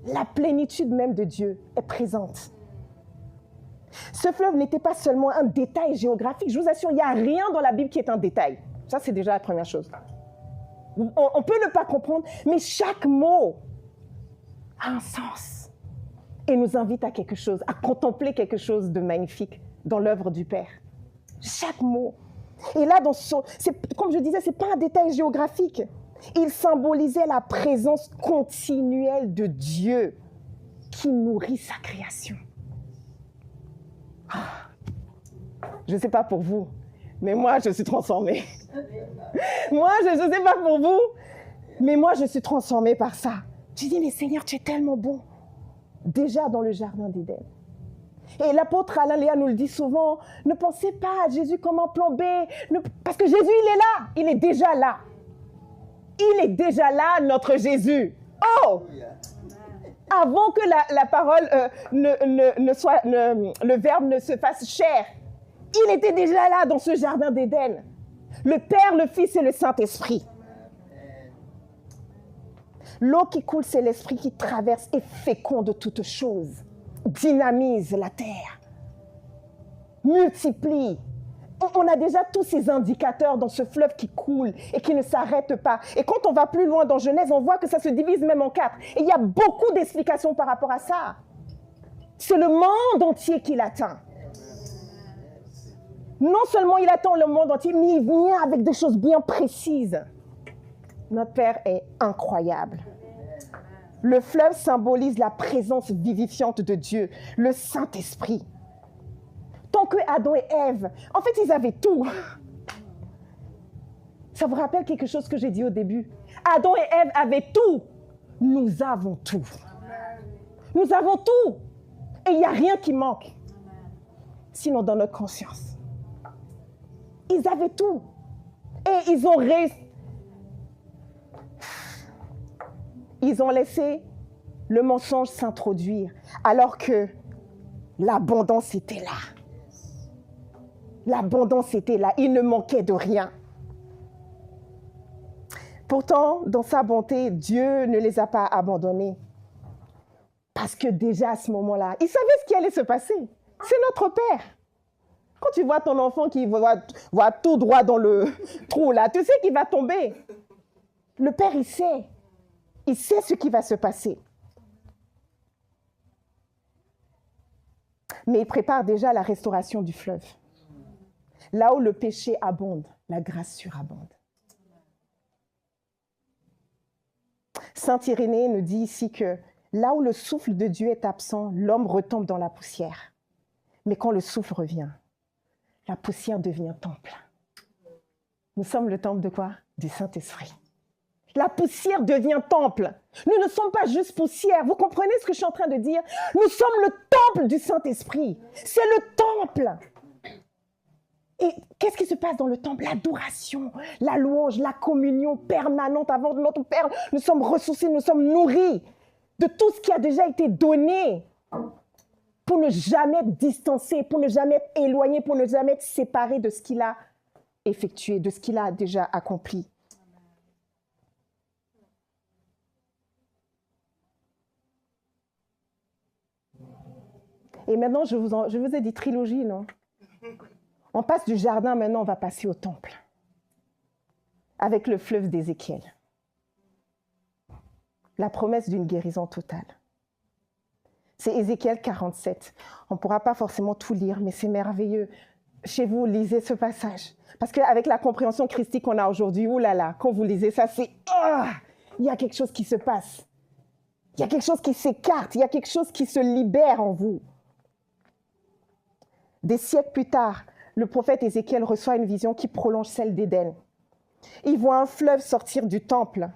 La plénitude même de Dieu est présente. Ce fleuve n'était pas seulement un détail géographique. Je vous assure, il n'y a rien dans la Bible qui est un détail. Ça, c'est déjà la première chose. On peut ne pas comprendre, mais chaque mot a un sens. Et nous invite à quelque chose, à contempler quelque chose de magnifique dans l'œuvre du Père. Chaque mot. Et là, comme je disais, ce n'est pas un détail géographique. Il symbolisait la présence continuelle de Dieu qui nourrit sa création. Je ne sais pas pour vous, mais moi, je suis transformée. Moi, je ne sais pas pour vous, mais moi, je suis transformée par ça. Je dis, mais Seigneur, tu es tellement bon. Déjà dans le jardin d'Éden. Et l'apôtre Alain Léa nous le dit souvent, ne pensez pas à Jésus comme un plan B, parce que Jésus, il est là, il est déjà là. Il est déjà là, notre Jésus. Oh! Avant que la parole le Verbe ne se fasse chair, il était déjà là dans ce jardin d'Éden. Le Père, le Fils et le Saint-Esprit. L'eau qui coule, c'est l'Esprit qui traverse et féconde toutes choses, dynamise la terre, multiplie. On a déjà tous ces indicateurs dans ce fleuve qui coule et qui ne s'arrête pas. Et quand on va plus loin dans Genèse, on voit que ça se divise même en 4. Et il y a beaucoup d'explications par rapport à ça. C'est le monde entier qui l'atteint. Non seulement il attend le monde entier, mais il vient avec des choses bien précises. Notre Père est incroyable. Le fleuve symbolise la présence vivifiante de Dieu, le Saint-Esprit. Tant que Adam et Ève, en fait, ils avaient tout. Ça vous rappelle quelque chose que j'ai dit au début? Adam et Ève avaient tout. Nous avons tout. Nous avons tout. Et il n'y a rien qui manque. Sinon dans notre conscience. Ils avaient tout. Et ils ont réussi. Ils ont laissé le mensonge s'introduire, alors que L'abondance était là. L'abondance était là. Il ne manquait de rien. Pourtant, dans sa bonté, Dieu ne les a pas abandonnés. Parce que déjà à ce moment-là, il savait ce qui allait se passer. C'est notre Père. Quand tu vois ton enfant qui va tout droit dans le trou là, tu sais qu'il va tomber. Le Père, il sait. Il sait ce qui va se passer. Mais il prépare déjà la restauration du fleuve. Là où le péché abonde, la grâce surabonde. Saint Irénée nous dit ici que là où le souffle de Dieu est absent, l'homme retombe dans la poussière. Mais quand le souffle revient, la poussière devient temple. Nous sommes le temple de quoi? Du Saint-Esprit. La poussière devient temple. Nous ne sommes pas juste poussière. Vous comprenez ce que je suis en train de dire? Nous sommes le temple du Saint-Esprit. C'est le temple. Et qu'est-ce qui se passe dans le temple? L'adoration, la louange, la communion permanente avant notre Père. Nous sommes ressourcés, nous sommes nourris de tout ce qui a déjà été donné pour ne jamais être distancés, pour ne jamais être éloignés, pour ne jamais être séparés de ce qu'il a effectué, de ce qu'il a déjà accompli. Et maintenant, je vous ai dit trilogie, non? On passe du jardin, maintenant on va passer au temple. Avec le fleuve d'Ézéchiel. La promesse d'une guérison totale. C'est Ézéchiel 47. On ne pourra pas forcément tout lire, mais c'est merveilleux. Chez vous, lisez ce passage. Parce qu'avec la compréhension christique qu'on a aujourd'hui, oulala, quand vous lisez ça, c'est... il y a quelque chose qui se passe. Il y a quelque chose qui s'écarte. Il y a quelque chose qui se libère en vous. Des siècles plus tard, le prophète Ézéchiel reçoit une vision qui prolonge celle d'Éden. Il voit un fleuve sortir du temple,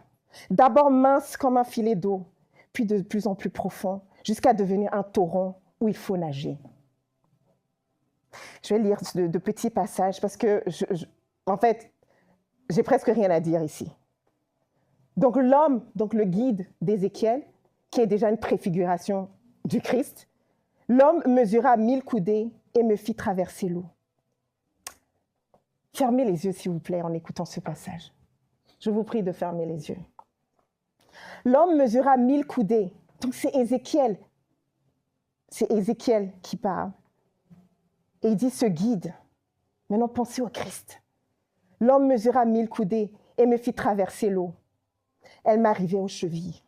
d'abord mince comme un filet d'eau, puis de plus en plus profond, jusqu'à devenir un torrent où il faut nager. Je vais lire de petits passages parce que, en fait, j'ai presque rien à dire ici. Donc l'homme, donc le guide d'Ézéchiel, qui est déjà une préfiguration du Christ, l'homme mesura 1000 coudées et me fit traverser l'eau. Fermez les yeux, s'il vous plaît, en écoutant ce passage. Je vous prie de fermer les yeux. L'homme mesura 1000 coudées. Donc c'est Ézéchiel. C'est Ézéchiel qui parle. Et il dit, ce guide. Maintenant, pensez au Christ. L'homme mesura 1000 coudées et me fit traverser l'eau. Elle m'arrivait aux chevilles.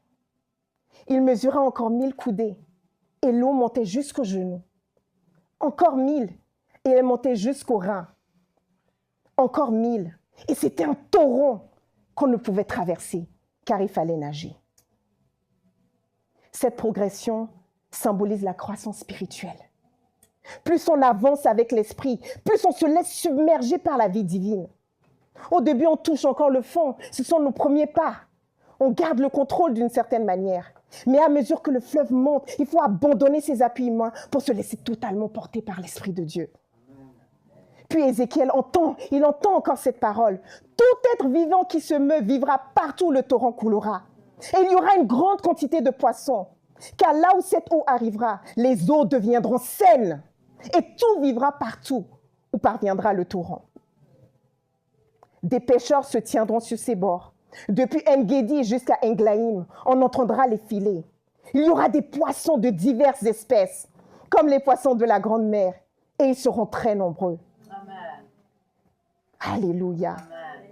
Il mesura encore 1000 coudées et l'eau montait jusqu'aux genoux. Encore 1000 et elle montait jusqu'aux reins. Encore 1000 et c'était un torrent qu'on ne pouvait traverser car il fallait nager. Cette progression symbolise la croissance spirituelle. Plus on avance avec l'esprit, plus on se laisse submerger par la vie divine. Au début, on touche encore le fond. Ce sont nos premiers pas. On garde le contrôle d'une certaine manière. Mais à mesure que le fleuve monte, il faut abandonner ses appuis-mains pour se laisser totalement porter par l'Esprit de Dieu. Puis Ézéchiel entend encore cette parole. Tout être vivant qui se meut vivra partout où le torrent coulera. Et il y aura une grande quantité de poissons. Car là où cette eau arrivera, les eaux deviendront saines. Et tout vivra partout où parviendra le torrent. Des pêcheurs se tiendront sur ses bords. Depuis En-Gedi jusqu'à Englaïm, on entendra les filets. Il y aura des poissons de diverses espèces, comme les poissons de la grande mer, et ils seront très nombreux. Amen. Alléluia. Amen.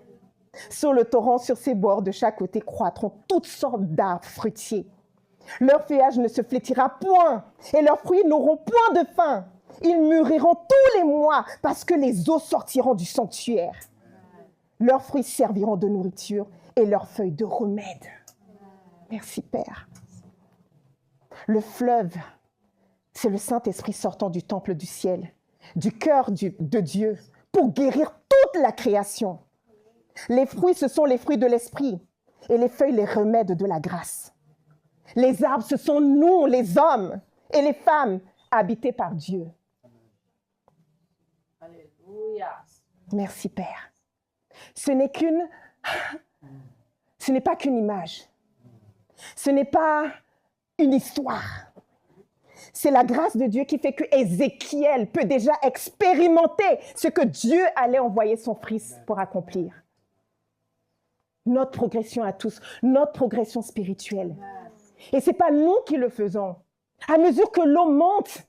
Sur le torrent, sur ses bords, de chaque côté, croîtront toutes sortes d'arbres fruitiers. Leur feuillage ne se flétira point, et leurs fruits n'auront point de fin. Ils mûriront tous les mois, parce que les eaux sortiront du sanctuaire. Leurs fruits serviront de nourriture et leurs feuilles de remède. Merci Père. Le fleuve, c'est le Saint-Esprit sortant du temple du ciel, du cœur de Dieu, pour guérir toute la création. Les fruits, ce sont les fruits de l'Esprit, et les feuilles, les remèdes de la grâce. Les arbres, ce sont nous, les hommes, et les femmes, habités par Dieu. Alléluia. Merci Père. Ce n'est pas qu'une image. Ce n'est pas une histoire. C'est la grâce de Dieu qui fait que Ézéchiel peut déjà expérimenter ce que Dieu allait envoyer son fils pour accomplir. Notre progression à tous, notre progression spirituelle. Et ce n'est pas nous qui le faisons. À mesure que l'eau monte,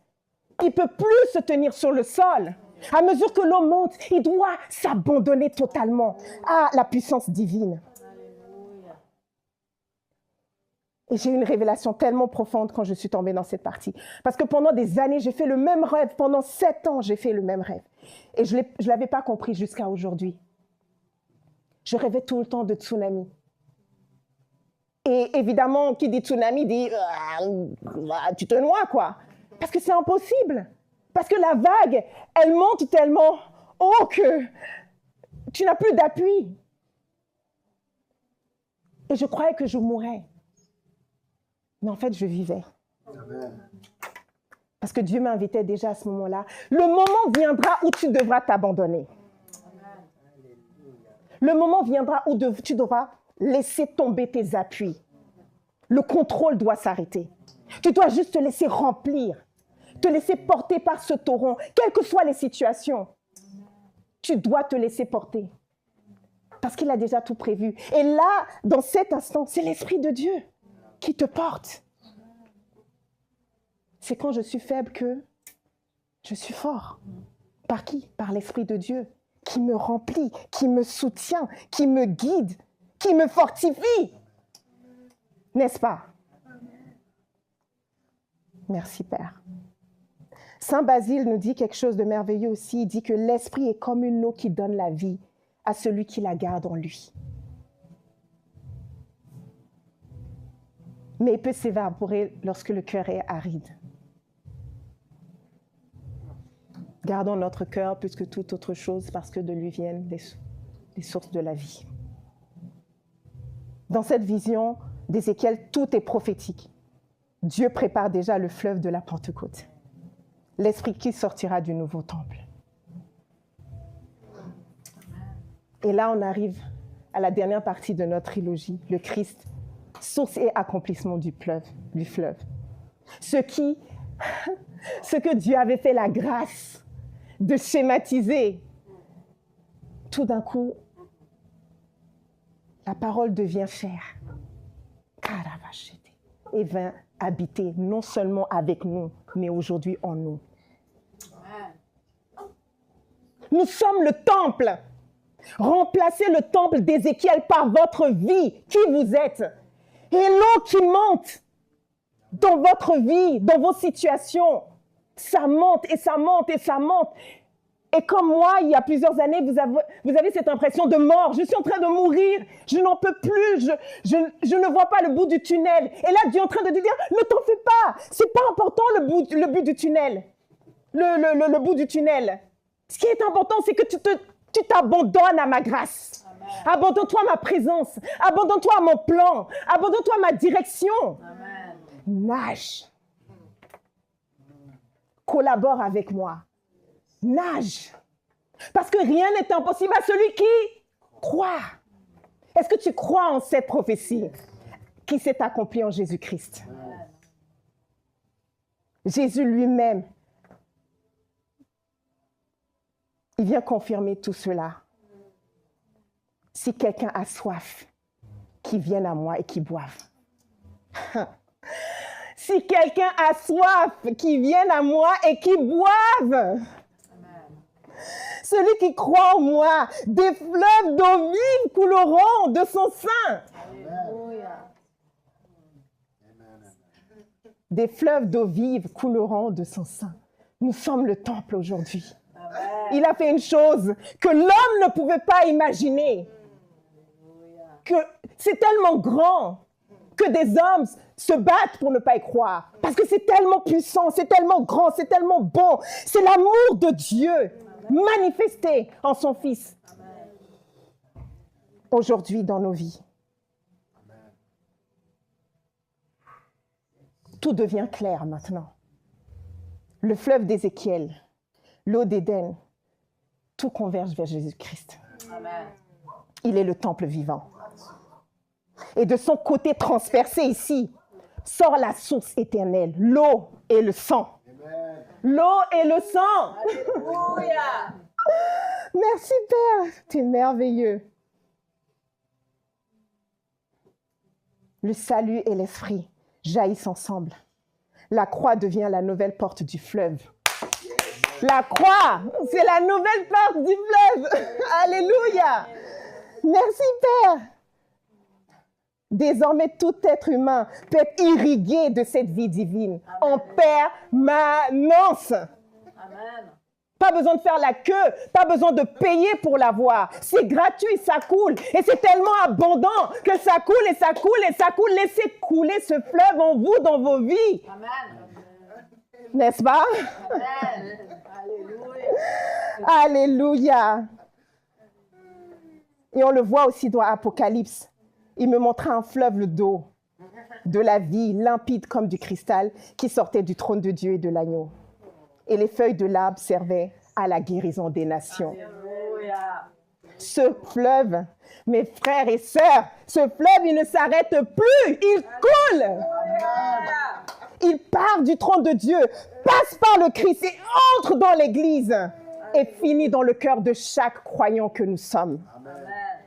il ne peut plus se tenir sur le sol. À mesure que l'eau monte, il doit s'abandonner totalement à la puissance divine. Et j'ai eu une révélation tellement profonde quand je suis tombée dans cette partie. Parce que pendant des années, j'ai fait le même rêve. Pendant 7 ans, j'ai fait le même rêve. Et je ne l'avais pas compris jusqu'à aujourd'hui. Je rêvais tout le temps de tsunami. Et évidemment, qui dit tsunami dit tu te noies, quoi. Parce que c'est impossible. Parce que la vague, elle monte tellement haut que tu n'as plus d'appui. Et je croyais que je mourrais. Mais en fait, je vivais. Amen. Parce que Dieu m'invitait déjà à ce moment-là. Le moment viendra où tu devras t'abandonner. Le moment viendra où tu devras laisser tomber tes appuis. Le contrôle doit s'arrêter. Tu dois juste te laisser remplir, te laisser porter par ce torrent, quelles que soient les situations. Tu dois te laisser porter. Parce qu'il a déjà tout prévu. Et là, dans cet instant, c'est l'Esprit de Dieu qui te porte. C'est quand je suis faible que je suis fort. Par qui? Par l'Esprit de Dieu qui me remplit, qui me soutient, qui me guide, qui me fortifie. N'est-ce pas? Merci, Père. Saint Basile nous dit quelque chose de merveilleux aussi. Il dit que l'Esprit est comme une eau qui donne la vie à celui qui la garde en lui. Mais il peut s'évaporer lorsque le cœur est aride. Gardons notre cœur plus que toute autre chose parce que de lui viennent les sources de la vie. Dans cette vision d'Ézéchiel, tout est prophétique. Dieu prépare déjà le fleuve de la Pentecôte. L'Esprit qui sortira du nouveau temple. Et là, on arrive à la dernière partie de notre trilogie, le Christ, source et accomplissement du fleuve. Ce que Dieu avait fait la grâce de schématiser, tout d'un coup, la parole devient chair. Et vint habiter non seulement avec nous, mais aujourd'hui en nous. Nous sommes le temple. Remplacez le temple d'Ézéchiel par votre vie, qui vous êtes. Et l'eau qui monte dans votre vie, dans vos situations, ça monte et ça monte et ça monte. Et comme moi, il y a plusieurs années, vous avez cette impression de mort. Je suis en train de mourir, je n'en peux plus, je ne vois pas le bout du tunnel. Et là, Dieu est en train de te dire, ne t'en fais pas, c'est pas important le bout du tunnel. Le bout du tunnel. Ce qui est important, c'est que tu t'abandonnes à ma grâce. Amen. Abandonne-toi à ma présence. Abandonne-toi à mon plan. Abandonne-toi à ma direction. Amen. Nage. Collabore avec moi. Nage. Parce que rien n'est impossible à celui qui croit. Est-ce que tu crois en cette prophétie qui s'est accomplie en Jésus-Christ? Jésus lui-même, il vient confirmer tout cela. Si quelqu'un a soif, qu'il vienne à moi et qu'il boive. Si quelqu'un a soif, qu'il vienne à moi et qu'il boive. Celui qui croit en moi, des fleuves d'eau vive couleront de son sein. Des fleuves d'eau vive couleront de son sein. Nous sommes le temple aujourd'hui. Il a fait une chose que l'homme ne pouvait pas imaginer. Que c'est tellement grand que des hommes se battent pour ne pas y croire. Parce que c'est tellement puissant, c'est tellement grand, c'est tellement bon. C'est l'amour de Dieu manifesté en son Fils. Aujourd'hui dans nos vies. Tout devient clair maintenant. Le fleuve d'Ézéchiel, l'eau d'Éden, tout converge vers Jésus-Christ. Il est le temple vivant. Et de son côté transpercé ici, sort la source éternelle, l'eau et le sang. L'eau et le sang. Alléluia. Merci Père, tu es merveilleux. Le salut et l'esprit jaillissent ensemble. La croix devient la nouvelle porte du fleuve. La croix, c'est la nouvelle porte du fleuve. Alléluia. Merci Père. Désormais, tout être humain peut être irrigué de cette vie divine en permanence. Amen. Pas besoin de faire la queue, pas besoin de payer pour l'avoir. C'est gratuit, ça coule. Et c'est tellement abondant que ça coule et ça coule et ça coule. Laissez couler ce fleuve en vous, dans vos vies. Amen. N'est-ce pas? Amen. Alléluia. Alléluia. Et on le voit aussi dans Apocalypse. Il me montrait un fleuve d'eau, de la vie, limpide comme du cristal, qui sortait du trône de Dieu et de l'agneau. Et les feuilles de l'arbre servaient à la guérison des nations. Alléluia. Ce fleuve, mes frères et sœurs, ce fleuve, il ne s'arrête plus, il coule. Il part du trône de Dieu, passe par le Christ et entre dans l'Église et finit dans le cœur de chaque croyant que nous sommes.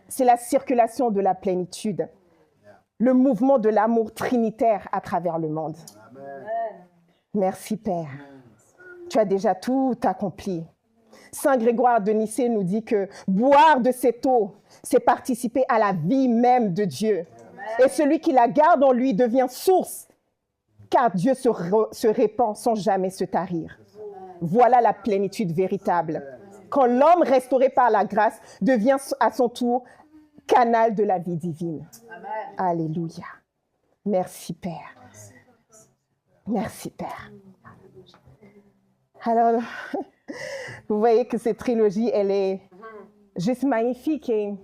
C'est la circulation de la plénitude, le mouvement de l'amour trinitaire à travers le monde. Merci Père. Tu as déjà tout accompli. Saint Grégoire de Nicée nous dit que boire de cette eau, c'est participer à la vie même de Dieu. Et celui qui la garde en lui devient source, car Dieu se répand sans jamais se tarir. Voilà la plénitude véritable. Quand l'homme restauré par la grâce devient à son tour canal de la vie divine. Amen. Alléluia. Merci Père. Merci Père. Alors, vous voyez que cette trilogie, elle est juste magnifique. Et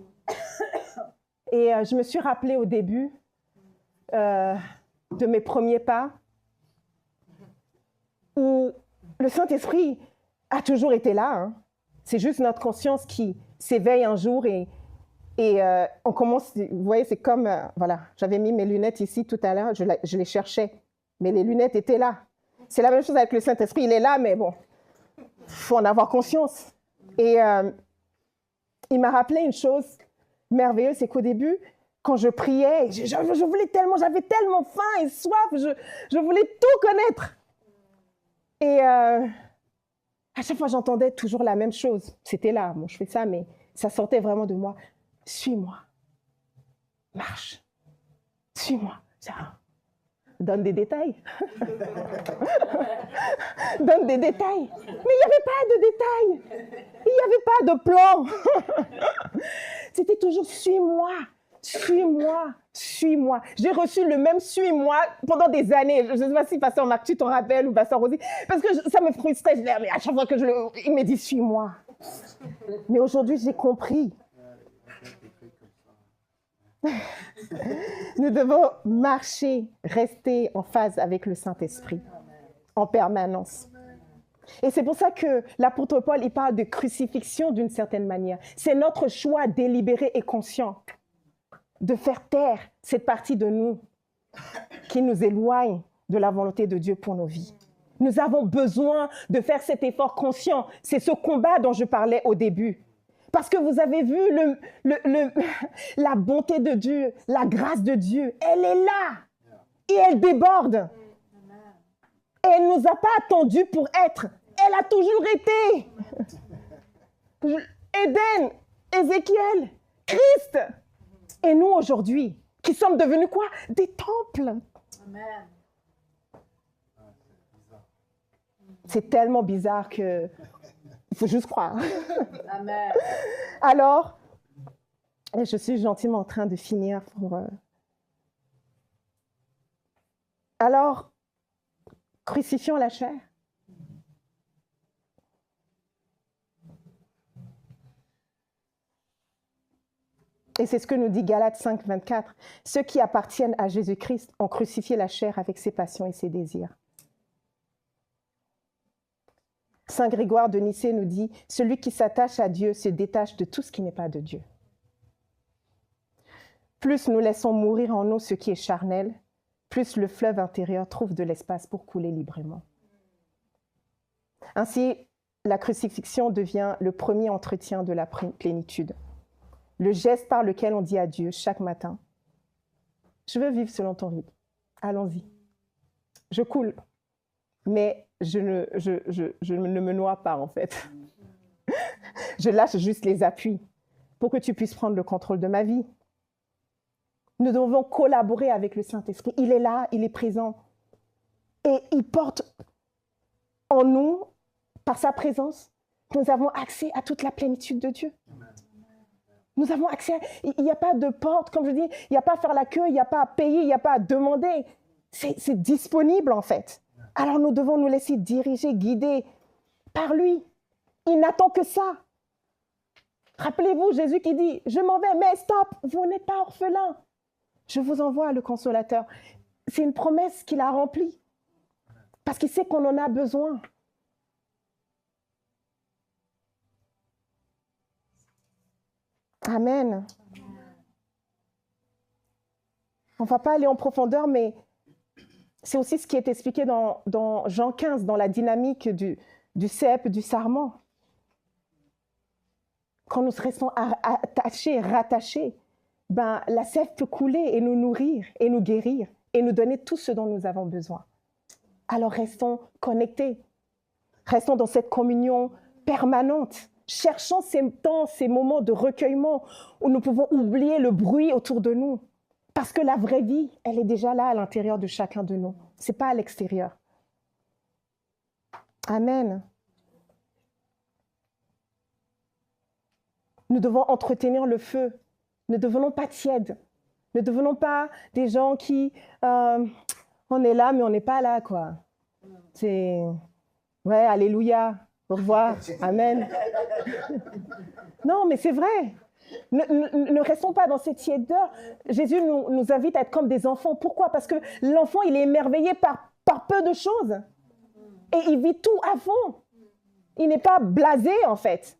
je me suis rappelée au début de mes premiers pas, où le Saint-Esprit a toujours été là. Hein. C'est juste notre conscience qui s'éveille un jour et on commence, vous voyez, c'est comme, voilà, j'avais mis mes lunettes ici tout à l'heure, je les cherchais, mais les lunettes étaient là. C'est la même chose avec le Saint-Esprit, il est là, mais bon, il faut en avoir conscience. Et il m'a rappelé une chose merveilleuse, c'est qu'au début, quand je priais, je voulais tellement, j'avais tellement faim et soif, je voulais tout connaître. Et à chaque fois, j'entendais toujours la même chose. C'était là, bon, je fais ça, mais ça sortait vraiment de moi. Suis-moi, marche, suis-moi. Donne des détails. Donne des détails. Mais il n'y avait pas de détails. Il n'y avait pas de plan. C'était toujours suis-moi, suis-moi, suis-moi. J'ai reçu le même suis-moi pendant des années. Je ne sais pas si Pasteur Marc, tu t'en rappelles, ou Pasteur Rosie, parce que ça me frustrait. Je disais, mais à chaque fois que il me dit suis-moi. Mais aujourd'hui, j'ai compris. Nous devons marcher, rester en phase avec le Saint-Esprit en permanence. Et c'est pour ça que l'apôtre Paul, il parle de crucifixion d'une certaine manière. C'est notre choix délibéré et conscient de faire taire cette partie de nous qui nous éloigne de la volonté de Dieu pour nos vies. Nous avons besoin de faire cet effort conscient. C'est ce combat dont je parlais au début. Parce que vous avez vu la bonté de Dieu, la grâce de Dieu, elle est là et elle déborde. Et elle ne nous a pas attendus pour être. Elle a toujours été. Éden, Ézéchiel, Christ. Et nous aujourd'hui, qui sommes devenus quoi? Des temples. Amen. C'est tellement bizarre que... Il faut juste croire. Amen. Alors, je suis gentiment en train de finir pour... Alors, crucifions la chair. Et c'est ce que nous dit Galates 5, 24. Ceux qui appartiennent à Jésus-Christ ont crucifié la chair avec ses passions et ses désirs. Saint Grégoire de Nicée nous dit « Celui qui s'attache à Dieu se détache de tout ce qui n'est pas de Dieu. » Plus nous laissons mourir en nous ce qui est charnel, plus le fleuve intérieur trouve de l'espace pour couler librement. Ainsi, la crucifixion devient le premier entretien de la plénitude, le geste par lequel on dit à Dieu chaque matin, « Je veux vivre selon ton rythme, allons-y. Je coule, mais je ne me noie pas en fait. Je lâche juste les appuis pour que tu puisses prendre le contrôle de ma vie. » Nous devons collaborer avec le Saint-Esprit. Il est là, il est présent. Et il porte en nous, par sa présence, nous avons accès à toute la plénitude de Dieu. Nous avons accès, il n'y a pas de porte, comme je dis, il n'y a pas à faire la queue, il n'y a pas à payer, il n'y a pas à demander. C'est disponible en fait. Alors nous devons nous laisser diriger, guider par lui. Il n'attend que ça. Rappelez-vous, Jésus qui dit, je m'en vais, mais stop, vous n'êtes pas orphelin. Je vous envoie le consolateur. C'est une promesse qu'il a remplie. Parce qu'il sait qu'on en a besoin. Amen. On ne va pas aller en profondeur, mais c'est aussi ce qui est expliqué dans Jean 15, dans la dynamique du cep, du sarment. Quand nous restons attachés, rattachés, ben, la sève peut couler et nous nourrir, et nous guérir, et nous donner tout ce dont nous avons besoin. Alors restons connectés, restons dans cette communion permanente, cherchons ces temps, ces moments de recueillement où nous pouvons oublier le bruit autour de nous. Parce que la vraie vie, elle est déjà là à l'intérieur de chacun de nous. Ce n'est pas à l'extérieur. Amen. Nous devons entretenir le feu. Ne devenons pas tièdes. Ne devenons pas des gens qui... on est là, mais on n'est pas là, quoi. C'est... Ouais, alléluia. Au revoir. Amen. Non, mais c'est vrai. Ne restons pas dans cette tiédeur. Jésus nous invite à être comme des enfants. Pourquoi? Parce que l'enfant, il est émerveillé par peu de choses. Et il vit tout à fond. Il n'est pas blasé, en fait.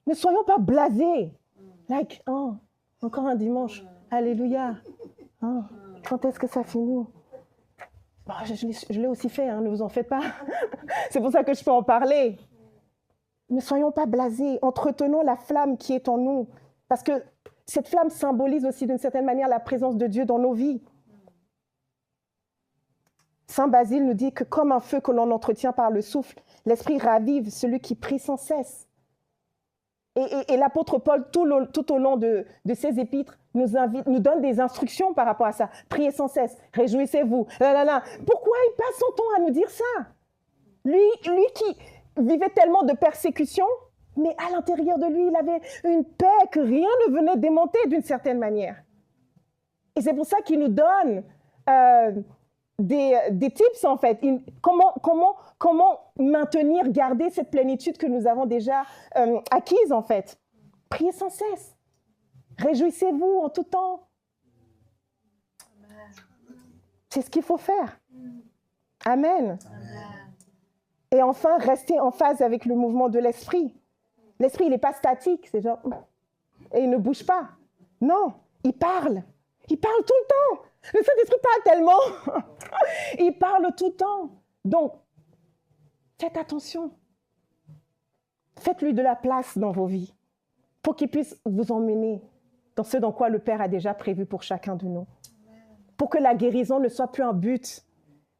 Ne soyons pas blasés. Like, oh, encore un dimanche. Alléluia. Oh, quand est-ce que ça finit? Bon, je l'ai aussi fait, hein, ne vous en faites pas. C'est pour ça que je peux en parler. Ne soyons pas blasés. Entretenons la flamme qui est en nous. Parce que cette flamme symbolise aussi d'une certaine manière la présence de Dieu dans nos vies. Saint Basile nous dit que comme un feu que l'on entretient par le souffle, l'esprit ravive celui qui prie sans cesse. Et l'apôtre Paul, tout au long de ses épîtres, nous donne des instructions par rapport à ça. Priez sans cesse, réjouissez-vous. Pourquoi il passe son temps à nous dire ça? Lui qui vivait tellement de persécutions, mais à l'intérieur de lui, il avait une paix que rien ne venait démonter d'une certaine manière. Et c'est pour ça qu'il nous donne des tips, en fait. Comment maintenir, garder cette plénitude que nous avons déjà acquise, en fait. Priez sans cesse. Réjouissez-vous en tout temps. C'est ce qu'il faut faire. Amen. Et enfin, rester en phase avec le mouvement de l'esprit. L'esprit, il n'est pas statique, c'est genre... Et il ne bouge pas. Non, il parle. Il parle tout le temps. Le Saint-Esprit parle tellement. Il parle tout le temps. Donc, faites attention. Faites-lui de la place dans vos vies pour qu'il puisse vous emmener dans ce dans quoi le Père a déjà prévu pour chacun de nous. Pour que la guérison ne soit plus un but,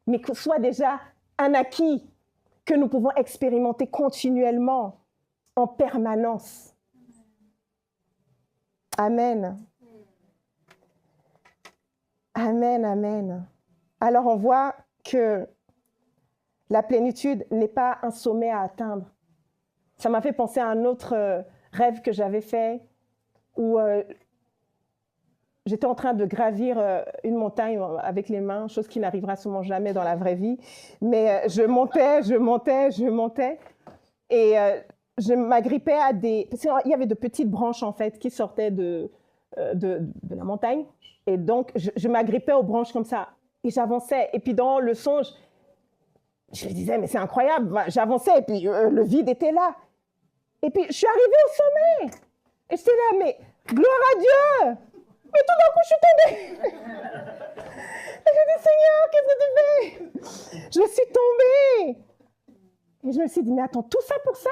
mais que ce soit déjà un acquis que nous pouvons expérimenter continuellement, en permanence. Amen. Amen, amen. Alors on voit que la plénitude n'est pas un sommet à atteindre. Ça m'a fait penser à un autre rêve que j'avais fait où j'étais en train de gravir une montagne avec les mains, chose qui n'arrivera sûrement jamais dans la vraie vie. Mais je montais. Et je m'agrippais à des... Parce qu'il y avait de petites branches, en fait, qui sortaient de la montagne. Et donc, je m'agrippais aux branches comme ça. Et j'avançais. Et puis, dans le songe, je me disais, mais c'est incroyable. J'avançais et puis le vide était là. Et puis, je suis arrivée au sommet. Et j'étais là, mais gloire à Dieu! Mais tout d'un coup, je suis tombée. Je suis tombée. Et je me suis dit, mais attends, tout ça pour ça?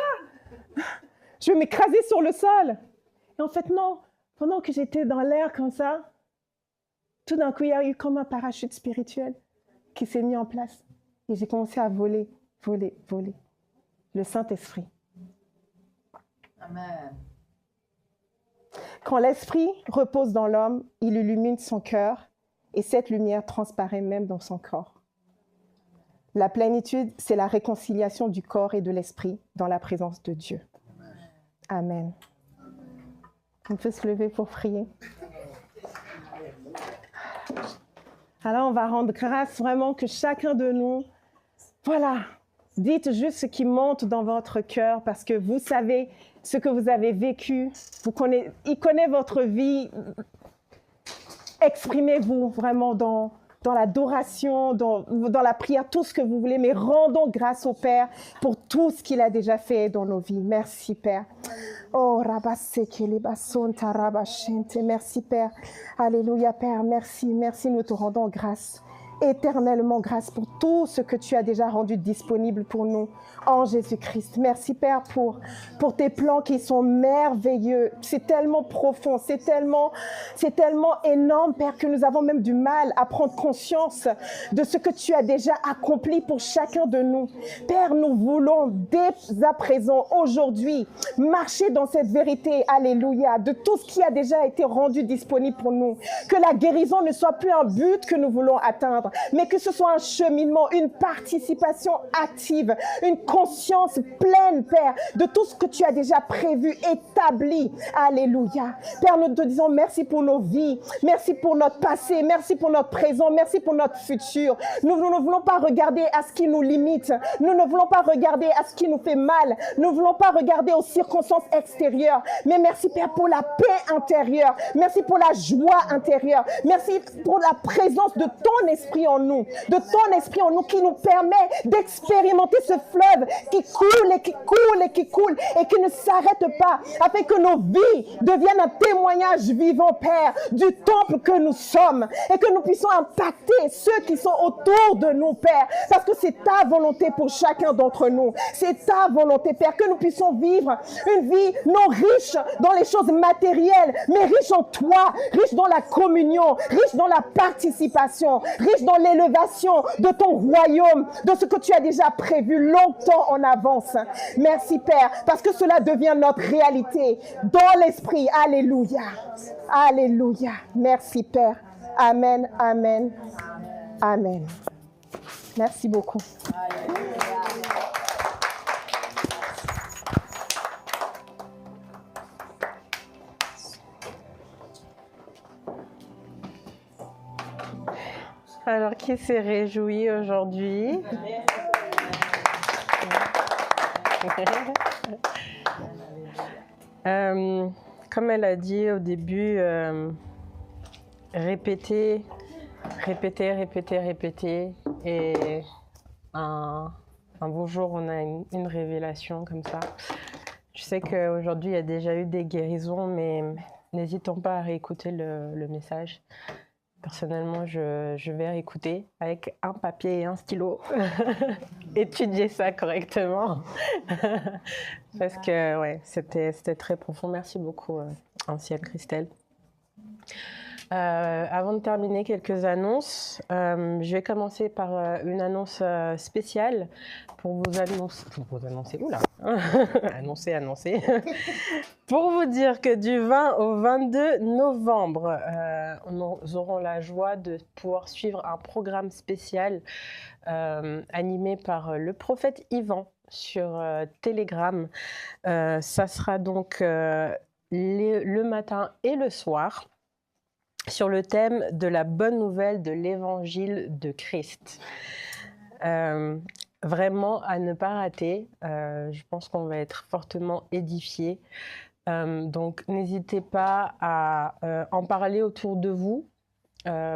Je vais m'écraser sur le sol. Et en fait, non. Pendant que j'étais dans l'air comme ça, tout d'un coup, il y a eu comme un parachute spirituel qui s'est mis en place. Et j'ai commencé à voler, voler, voler. Le Saint-Esprit. Amen. Quand l'Esprit repose dans l'homme, il illumine son cœur et cette lumière transparaît même dans son corps. La plénitude, c'est la réconciliation du corps et de l'esprit dans la présence de Dieu. Amen. On peut se lever pour prier. Alors, on va rendre grâce vraiment que chacun de nous, voilà, dites juste ce qui monte dans votre cœur parce que vous savez ce que vous avez vécu. Il connaît votre vie. Exprimez-vous vraiment dans l'adoration, dans la prière, tout ce que vous voulez, mais rendons grâce au Père pour tout ce qu'il a déjà fait dans nos vies. Merci, Père. Oh, merci, Père. Alléluia, Père. Merci, merci, nous te rendons grâce. Éternellement grâce pour tout ce que tu as déjà rendu disponible pour nous en Jésus-Christ. Merci Père pour tes plans qui sont merveilleux. C'est tellement profond, c'est tellement énorme Père que nous avons même du mal à prendre conscience de ce que tu as déjà accompli pour chacun de nous. Père, nous voulons dès à présent, aujourd'hui, marcher dans cette vérité, alléluia, de tout ce qui a déjà été rendu disponible pour nous. Que la guérison ne soit plus un but que nous voulons atteindre, mais que ce soit un cheminement, une participation active, une conscience pleine, Père, de tout ce que tu as déjà prévu, établi. Alléluia. Père, nous te disons merci pour nos vies, merci pour notre passé, merci pour notre présent, merci pour notre futur. Nous ne voulons pas regarder à ce qui nous limite, nous ne voulons pas regarder à ce qui nous fait mal, nous ne voulons pas regarder aux circonstances extérieures, mais merci, Père, pour la paix intérieure, merci pour la joie intérieure, merci pour la présence de ton esprit en nous, de ton esprit en nous qui nous permet d'expérimenter ce fleuve qui coule et qui coule et qui coule et qui ne s'arrête pas, afin que nos vies deviennent un témoignage vivant, Père, du temple que nous sommes et que nous puissions impacter ceux qui sont autour de nous, Père, parce que c'est ta volonté pour chacun d'entre nous, c'est ta volonté, Père, que nous puissions vivre une vie non riche dans les choses matérielles, mais riche en toi, riche dans la communion, riche dans la participation, riche dans l'élévation de ton royaume, de ce que tu as déjà prévu longtemps en avance. Merci, Père, parce que cela devient notre réalité dans l'esprit. Alléluia. Alléluia. Merci, Père. Amen, amen, amen. Merci beaucoup. Alors, qui s'est réjoui aujourd'hui? Comme elle a dit au début, répéter. Et un beau jour, on a une révélation comme ça. Je sais qu'aujourd'hui, il y a déjà eu des guérisons, mais n'hésitons pas à réécouter le message. Personnellement, je vais réécouter avec un papier et un stylo, étudier ça correctement, parce que ouais, c'était très profond. Merci beaucoup, ancienne Christelle. Avant de terminer, quelques annonces. Je vais commencer par une annonce spéciale pour vous annoncer, oula, annoncer, pour vous dire que du 20 au 22 novembre, nous aurons la joie de pouvoir suivre un programme spécial animé par le prophète Yvan sur Telegram. Ça sera donc le matin et le soir, sur le thème de la bonne nouvelle de l'évangile de Christ. Vraiment à ne pas rater, je pense qu'on va être fortement édifiés. Donc n'hésitez pas à en parler autour de vous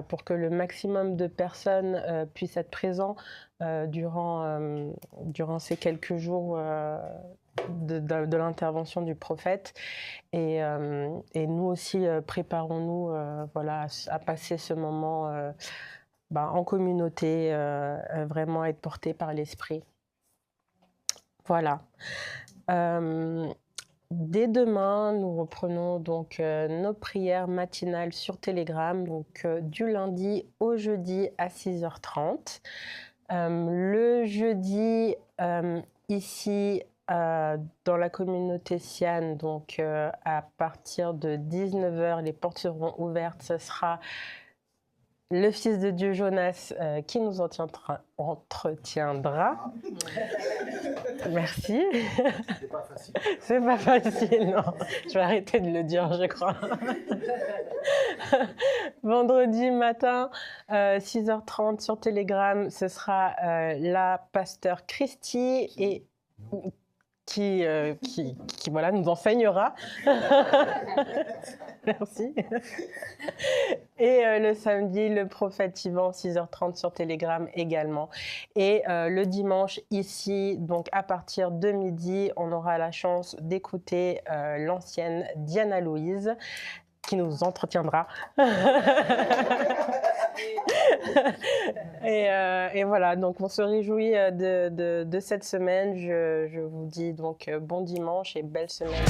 pour que le maximum de personnes puissent être présents durant ces quelques jours de l'intervention du prophète. Et nous aussi, préparons-nous voilà, à passer ce moment en communauté, vraiment être porté par l'Esprit. Voilà. Dès demain, nous reprenons donc nos prières matinales sur Telegram, donc du lundi au jeudi à 6h30. Le jeudi, ici, dans la communauté Sian, donc à partir de 19h, les portes seront ouvertes. Ce sera le Fils de Dieu Jonas qui nous entretiendra. Merci. C'est pas facile. C'est pas facile, non. Je vais arrêter de le dire, je crois. Vendredi matin, 6h30 sur Telegram, ce sera la pasteur Christy et qui voilà, nous enseignera. Merci. Et le samedi, le prophète Yvan, 6h30 sur Telegram également. Et le dimanche, ici, donc à partir de midi, on aura la chance d'écouter l'ancienne Diana Louise qui nous entretiendra. Et voilà, donc on se réjouit de cette semaine. Je vous dis donc bon dimanche et belle semaine.